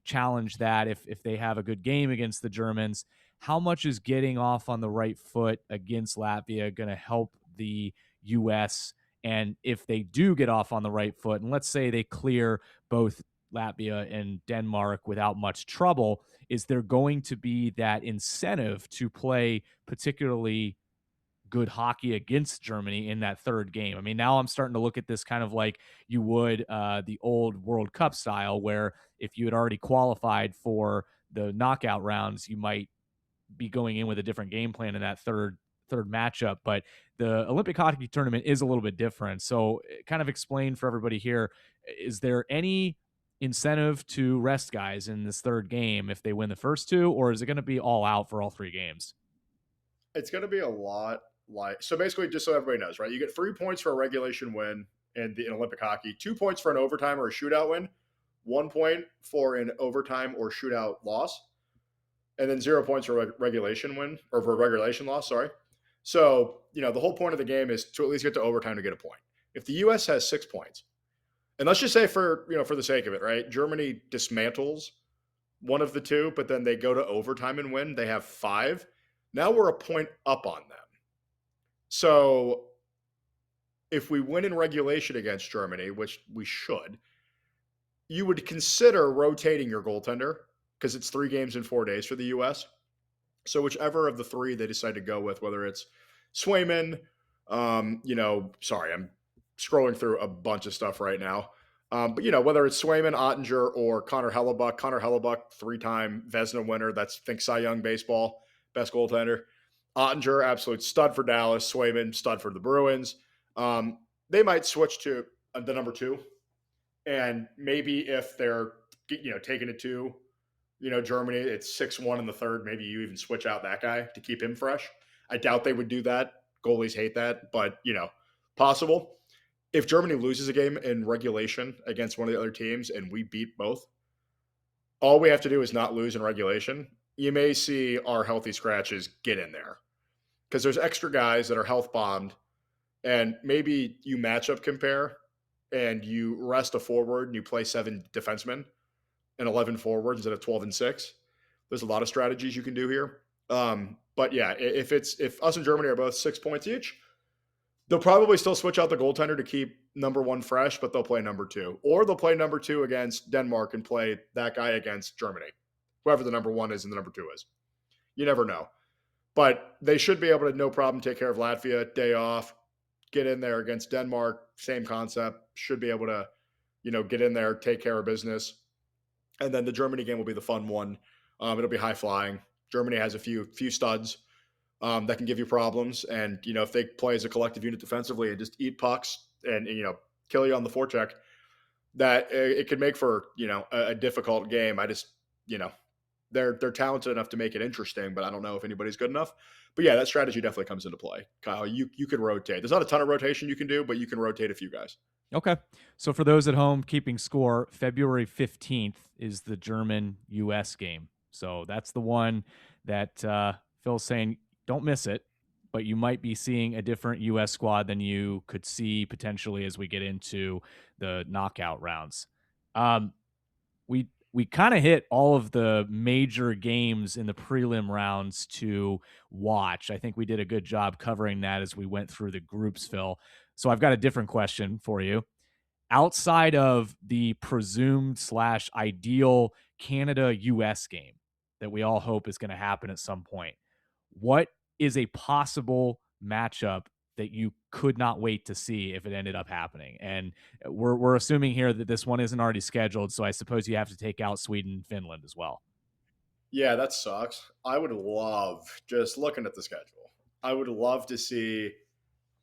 challenge that if they have a good game against the Germans, how much is getting off on the right foot against Latvia going to help the U.S.? And if they do get off on the right foot, and let's say they clear both Latvia and Denmark without much trouble, is there going to be that incentive to play particularly good hockey against Germany in that third game? I mean, now I'm starting to look at this kind of like you would the old World Cup style, where if you had already qualified for the knockout rounds, you might be going in with a different game plan in that third third matchup, but the Olympic hockey tournament is a little bit different. So, kind of explain for everybody here, is there any incentive to rest guys in this third game if they win the first two, or is it going to be all out for all three games?
It's going to be a lot like so. Basically, just so everybody knows, right? You get 3 points for a regulation win in Olympic hockey, 2 points for an overtime or a shootout win, 1 point for an overtime or shootout loss, and then 0 points for a regulation win or for a regulation loss. Sorry. So the whole point of the game is to at least get to overtime to get a point. If the U.S. has 6 points, and let's just say for the sake of it, right? Germany dismantles one of the two, but then they go to overtime and win. They have 5. Now we're a point up on them. So if we win in regulation against Germany, which we should, you would consider rotating your goaltender because it's 3 games in 4 days for the U.S. So whichever of the 3 they decide to go with, whether it's Swayman, sorry, I'm scrolling through a bunch of stuff right now. But whether it's Swayman, Ottinger, or Connor Hellebuck, 3-time Vezina winner. That's think Cy Young baseball, best goaltender. Ottinger, absolute stud for Dallas. Swayman, stud for the Bruins. They might switch to the number 2, and maybe if they're taking it to Germany, it's 6-1 in the third. Maybe you even switch out that guy to keep him fresh. I doubt they would do that. Goalies hate that, but possible. If Germany loses a game in regulation against one of the other teams and we beat both, all we have to do is not lose in regulation. You may see our healthy scratches get in there because there's extra guys that are health bombed, and maybe you matchup compare and you rest a forward and you play 7 defensemen and 11 forwards instead of 12 and 6. There's a lot of strategies you can do here. But yeah, if us and Germany are both 6 points each, they'll probably still switch out the goaltender to keep number 1 fresh, but they'll play number 2. Or they'll play number 2 against Denmark and play that guy against Germany, whoever the number 1 is and the number 2 is. You never know. But they should be able to, no problem, take care of Latvia, day off, get in there against Denmark, same concept, should be able to, get in there, take care of business. And then the Germany game will be the fun one. It'll be high flying. Germany has a few studs that can give you problems. And, if they play as a collective unit defensively and just eat pucks and kill you on the forecheck, that it could make for, a difficult game. I just, they're talented enough to make it interesting, but I don't know if anybody's good enough. But yeah, that strategy definitely comes into play. Kyle, you could rotate. There's not a ton of rotation you can do, but you can rotate a few guys.
Okay. So for those at home keeping score, February 15th is the German-US game. So that's the one that Phil's saying, don't miss it, but you might be seeing a different U.S. squad than you could see potentially as we get into the knockout rounds. We kind of hit all of the major games in the prelim rounds to watch. I think we did a good job covering that as we went through the groups, Phil. So I've got a different question for you. Outside of the presumed / ideal Canada-US game that we all hope is going to happen at some point, what is a possible matchup that you could not wait to see if it ended up happening? And we're assuming here that this one isn't already scheduled, so I suppose you have to take out Sweden, Finland as well.
Yeah, that sucks. I would love, just looking at the schedule, I would love to see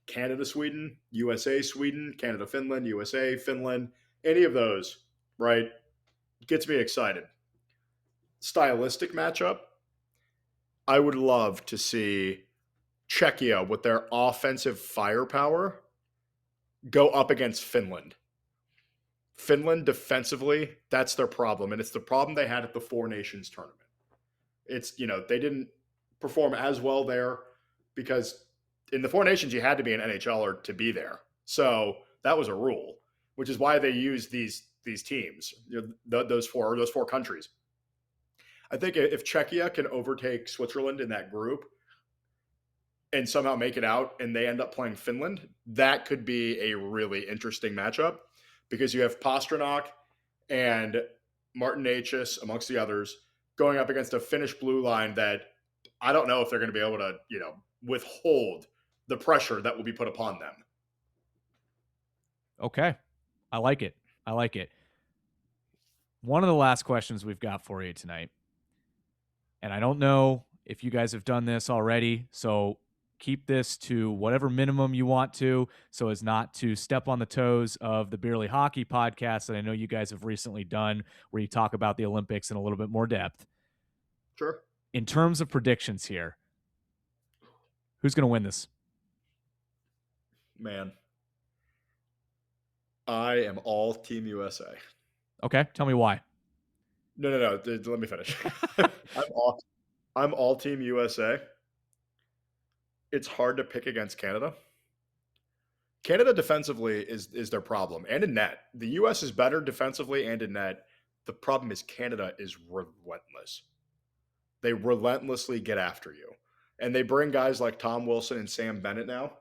Canada, Sweden, USA, Sweden, Canada, Finland, USA, Finland, any of those, right? Gets me excited. Stylistic matchup, I would love to see Czechia with their offensive firepower go up against Finland. Finland defensively, that's their problem. And it's the problem they had at the Four Nations tournament. It's, they didn't perform as well there because in the Four Nations, you had to be an NHLer to be there. So that was a rule, which is why they used these teams, those four countries. I think if Czechia can overtake Switzerland in that group and somehow make it out and they end up playing Finland, that could be a really interesting matchup because you have Pastrnak and Martin Necas, amongst the others, going up against a Finnish blue line that I don't know if they're going to be able to, withhold the pressure that will be put upon them.
Okay. I like it. One of the last questions we've got for you tonight, and I don't know if you guys have done this already, so keep this to whatever minimum you want to, so as not to step on the toes of the Beerly Hockey podcast that I know you guys have recently done, where you talk about the Olympics in a little bit more depth.
Sure.
In terms of predictions here, who's going to win this?
Man, I am all Team USA.
Okay, tell me why.
No. Let me finish. I'm all Team USA. It's hard to pick against Canada. Canada defensively is their problem, and in net. The US is better defensively and in net. The problem is Canada is relentless. They relentlessly get after you. And they bring guys like Tom Wilson and Sam Bennett now,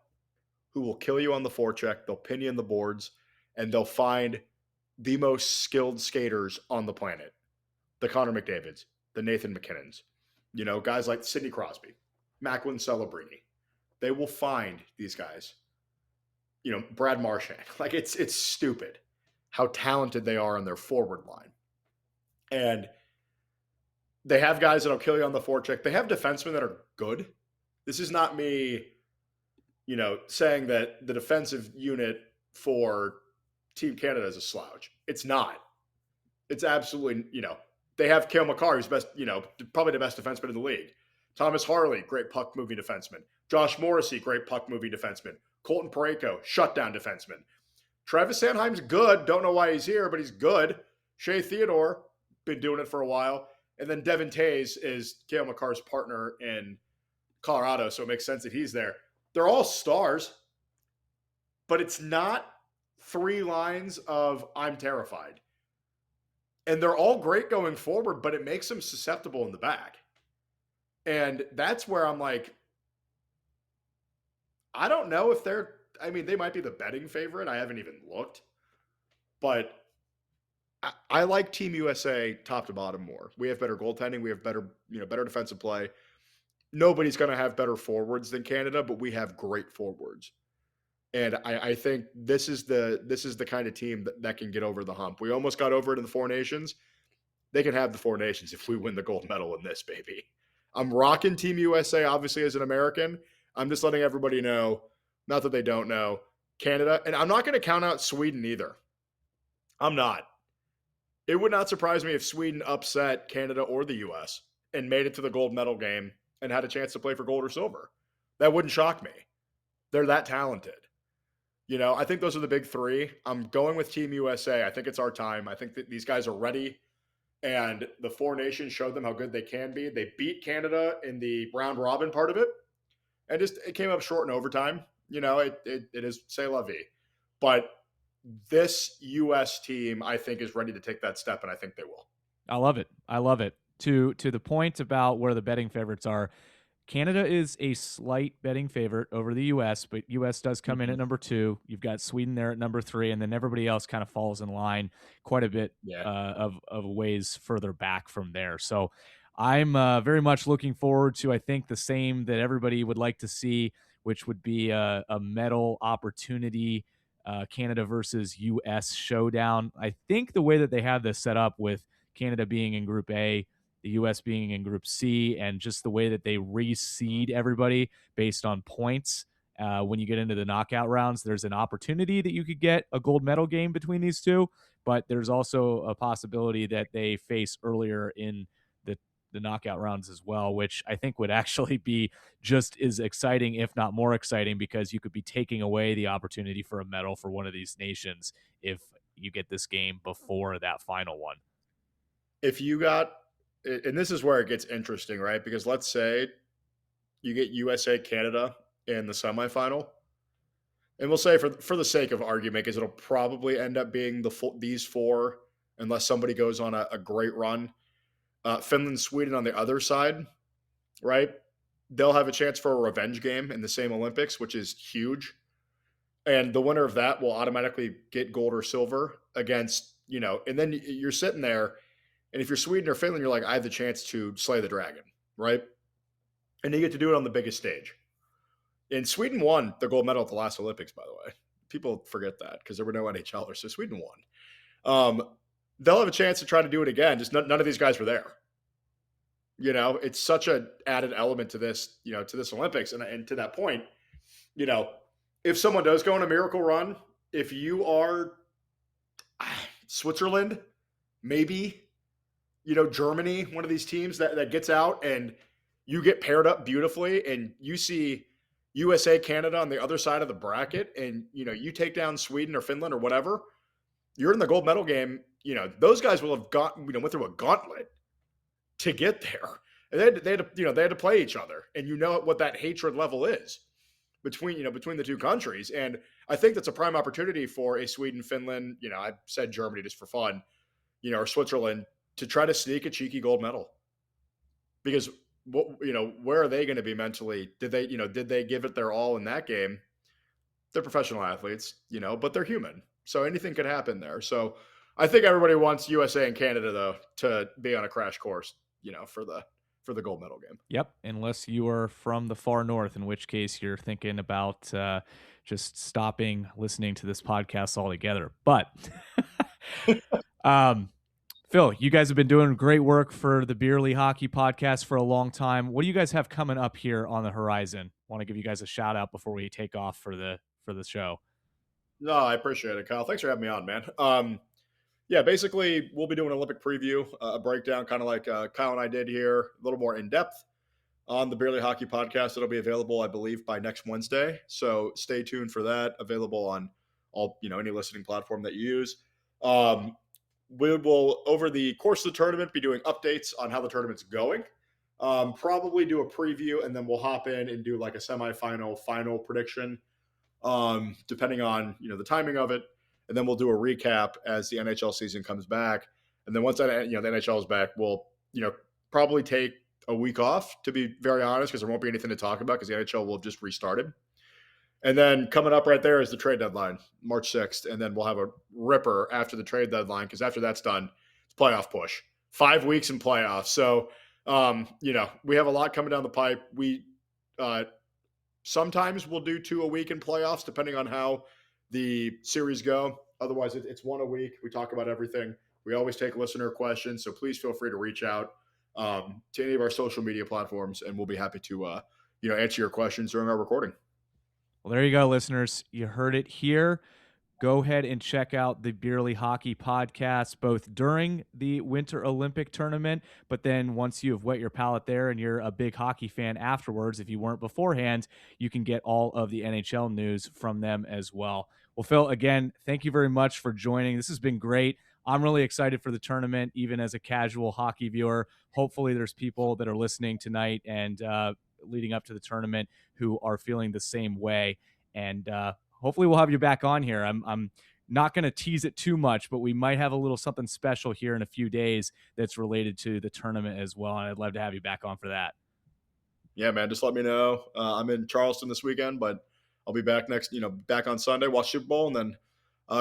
who will kill you on the forecheck. They'll pin you in the boards, and they'll find the most skilled skaters on the planet. The Connor McDavids, the Nathan McKinnons, guys like Sidney Crosby, Macklin Celebrini. They will find these guys. Brad Marchand. Like it's stupid how talented they are on their forward line. And they have guys that'll kill you on the forecheck. They have defensemen that are good. This is not me, saying that the defensive unit for Team Canada is a slouch. It's not. It's absolutely, they have Cale Makar, who's best, probably the best defenseman in the league. Thomas Harley, great puck moving defenseman. Josh Morrissey, great puck moving defenseman. Colton Parayko, shutdown defenseman. Travis Sanheim's good. Don't know why he's here, but he's good. Shea Theodore, been doing it for a while. And then Devin Tays is Cale Makar's partner in Colorado, so it makes sense that he's there. They're all stars, but it's not 3 lines of I'm terrified. And they're all great going forward, but it makes them susceptible in the back. And that's where I'm like, I don't know if they might be the betting favorite. I haven't even looked. But I like Team USA top to bottom more. We have better goaltending. We have better defensive play. Nobody's going to have better forwards than Canada, but we have great forwards. And I think this is the kind of team that can get over the hump. We almost got over it in the Four Nations. They can have the Four Nations if we win the gold medal in this, baby. I'm rocking Team USA, obviously, as an American. I'm just letting everybody know, not that they don't know, Canada. And I'm not going to count out Sweden either. I'm not. It would not surprise me if Sweden upset Canada or the US and made it to the gold medal game and had a chance to play for gold or silver. That wouldn't shock me. They're that talented. I think those are the big 3. I'm going with Team USA. I think it's our time. I think that these guys are ready. And the Four Nations showed them how good they can be. They beat Canada in the round robin part of it. And it came up short in overtime. It is c'est la vie. But this U.S. team, I think, is ready to take that step, and I think they will.
I love it. To the point about where the betting favorites are, Canada is a slight betting favorite over the U.S., but U.S. does come in at number 2. You've got Sweden there at number 3, and then everybody else kind of falls in line quite a bit of ways further back from there. So I'm very much looking forward to, I think, the same that everybody would like to see, which would be a medal opportunity, Canada versus U.S. showdown. I think the way that they have this set up with Canada being in Group A, the U.S. being in Group C, and just the way that they reseed everybody based on points. When you get into the knockout rounds, there's an opportunity that you could get a gold medal game between these two, but there's also a possibility that they face earlier in the knockout rounds as well, which I think would actually be just as exciting, if not more exciting, because you could be taking away the opportunity for a medal for one of these nations if you get this game before that final one.
If you got, and this is where it gets interesting, right? Because let's say you get USA Canada in the semifinal, and we'll say for the sake of argument, because it'll probably end up being these 4, unless somebody goes on a great run. Finland, Sweden on the other side, right? They'll have a chance for a revenge game in the same Olympics, which is huge. And the winner of that will automatically get gold or silver against, and then you're sitting there. And if you're Sweden or Finland, you're like, I have the chance to slay the dragon, right? And you get to do it on the biggest stage. And Sweden won the gold medal at the last Olympics, by the way. People forget that because there were no NHLers, so Sweden won. They'll have a chance to try to do it again. Just none of these guys were there. It's such a added element to this, to this Olympics. And to that point, you know, if someone does go on a miracle run, if you are Switzerland, maybe, Germany, one of these teams that gets out and you get paired up beautifully and you see USA, Canada on the other side of the bracket and, you take down Sweden or Finland or whatever, you're in the gold medal game. Those guys will have went through a gauntlet to get there. And they had to play each other. And what that hatred level is between the two countries. And I think that's a prime opportunity for a Sweden, Finland, I said Germany just for fun, or Switzerland to try to sneak a cheeky gold medal. Because where are they going to be mentally? Did they give it their all in that game? They're professional athletes, but they're human. So anything could happen there. So I think everybody wants USA and Canada though to be on a crash course, for the gold medal game.
Yep, unless you are from the far north, in which case you're thinking about just stopping listening to this podcast altogether. But Phil, you guys have been doing great work for the Beerly Hockey podcast for a long time. What do you guys have coming up here on the horizon? Want to give you guys a shout out before we take off for the show.
No, I appreciate it, Kyle. Thanks for having me on, man. Yeah, basically, we'll be doing an Olympic preview, a breakdown, kind of like Kyle and I did here, a little more in depth on the Beerly Hockey podcast. It'll be available, I believe, by next Wednesday. So stay tuned for that. Available on all, any listening platform that you use. We will, over the course of the tournament, be doing updates on how the tournament's going. Probably do a preview, and then we'll hop in and do like a semifinal, final prediction, depending on the timing of it. And then we'll do a recap as the NHL season comes back. And then once that the NHL is back, we'll probably take a week off, to be very honest, because there won't be anything to talk about because the NHL will have just restarted. And then coming up right there is the trade deadline, March 6th. And then we'll have a ripper after the trade deadline because after that's done, it's playoff push. 5 weeks in playoffs. So, we have a lot coming down the pipe. We sometimes we'll do 2 a week in playoffs, depending on how the series go. Otherwise, it's 1 a week. We talk about everything. We always take listener questions. So please feel free to reach out to any of our social media platforms, and we'll be happy to answer your questions during our recording.
Well, there you go, listeners. You heard it here. Go ahead and check out the Beerly Hockey podcast, both during the Winter Olympic tournament, but then once you have wet your palate there and you're a big hockey fan afterwards, if you weren't beforehand, you can get all of the NHL news from them as well. Well, Phil, again, thank you very much for joining. This has been great. I'm really excited for the tournament, even as a casual hockey viewer. Hopefully there's people that are listening tonight and leading up to the tournament who are feeling the same way. And hopefully we'll have you back on here. I'm not going to tease it too much, but we might have a little something special here in a few days that's related to the tournament as well. And I'd love to have you back on for that.
Yeah, man, just let me know. I'm in Charleston this weekend, but I'll be back back on Sunday, watch Super Bowl, and then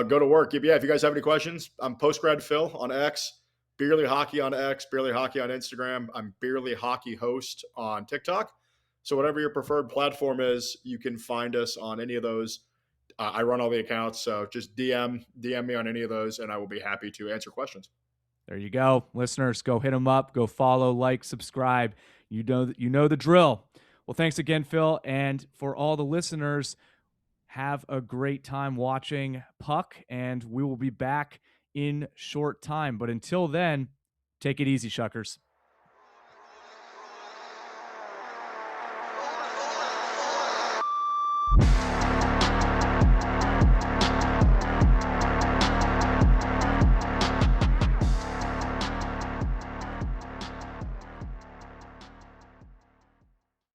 go to work. Yeah, if you guys have any questions, I'm postgradphil on X, Beerly Hockey on X, Beerly Hockey on Instagram. I'm Beerly Hockey host on TikTok. So whatever your preferred platform is, you can find us on any of those. I run all the accounts, so just DM me on any of those, and I will be happy to answer questions.
There you go. Listeners, go hit them up. Go follow, like, subscribe. You know the drill. Well, thanks again, Phil. And for all the listeners, have a great time watching Puck, and we will be back in short time. But until then, take it easy, Shuckers.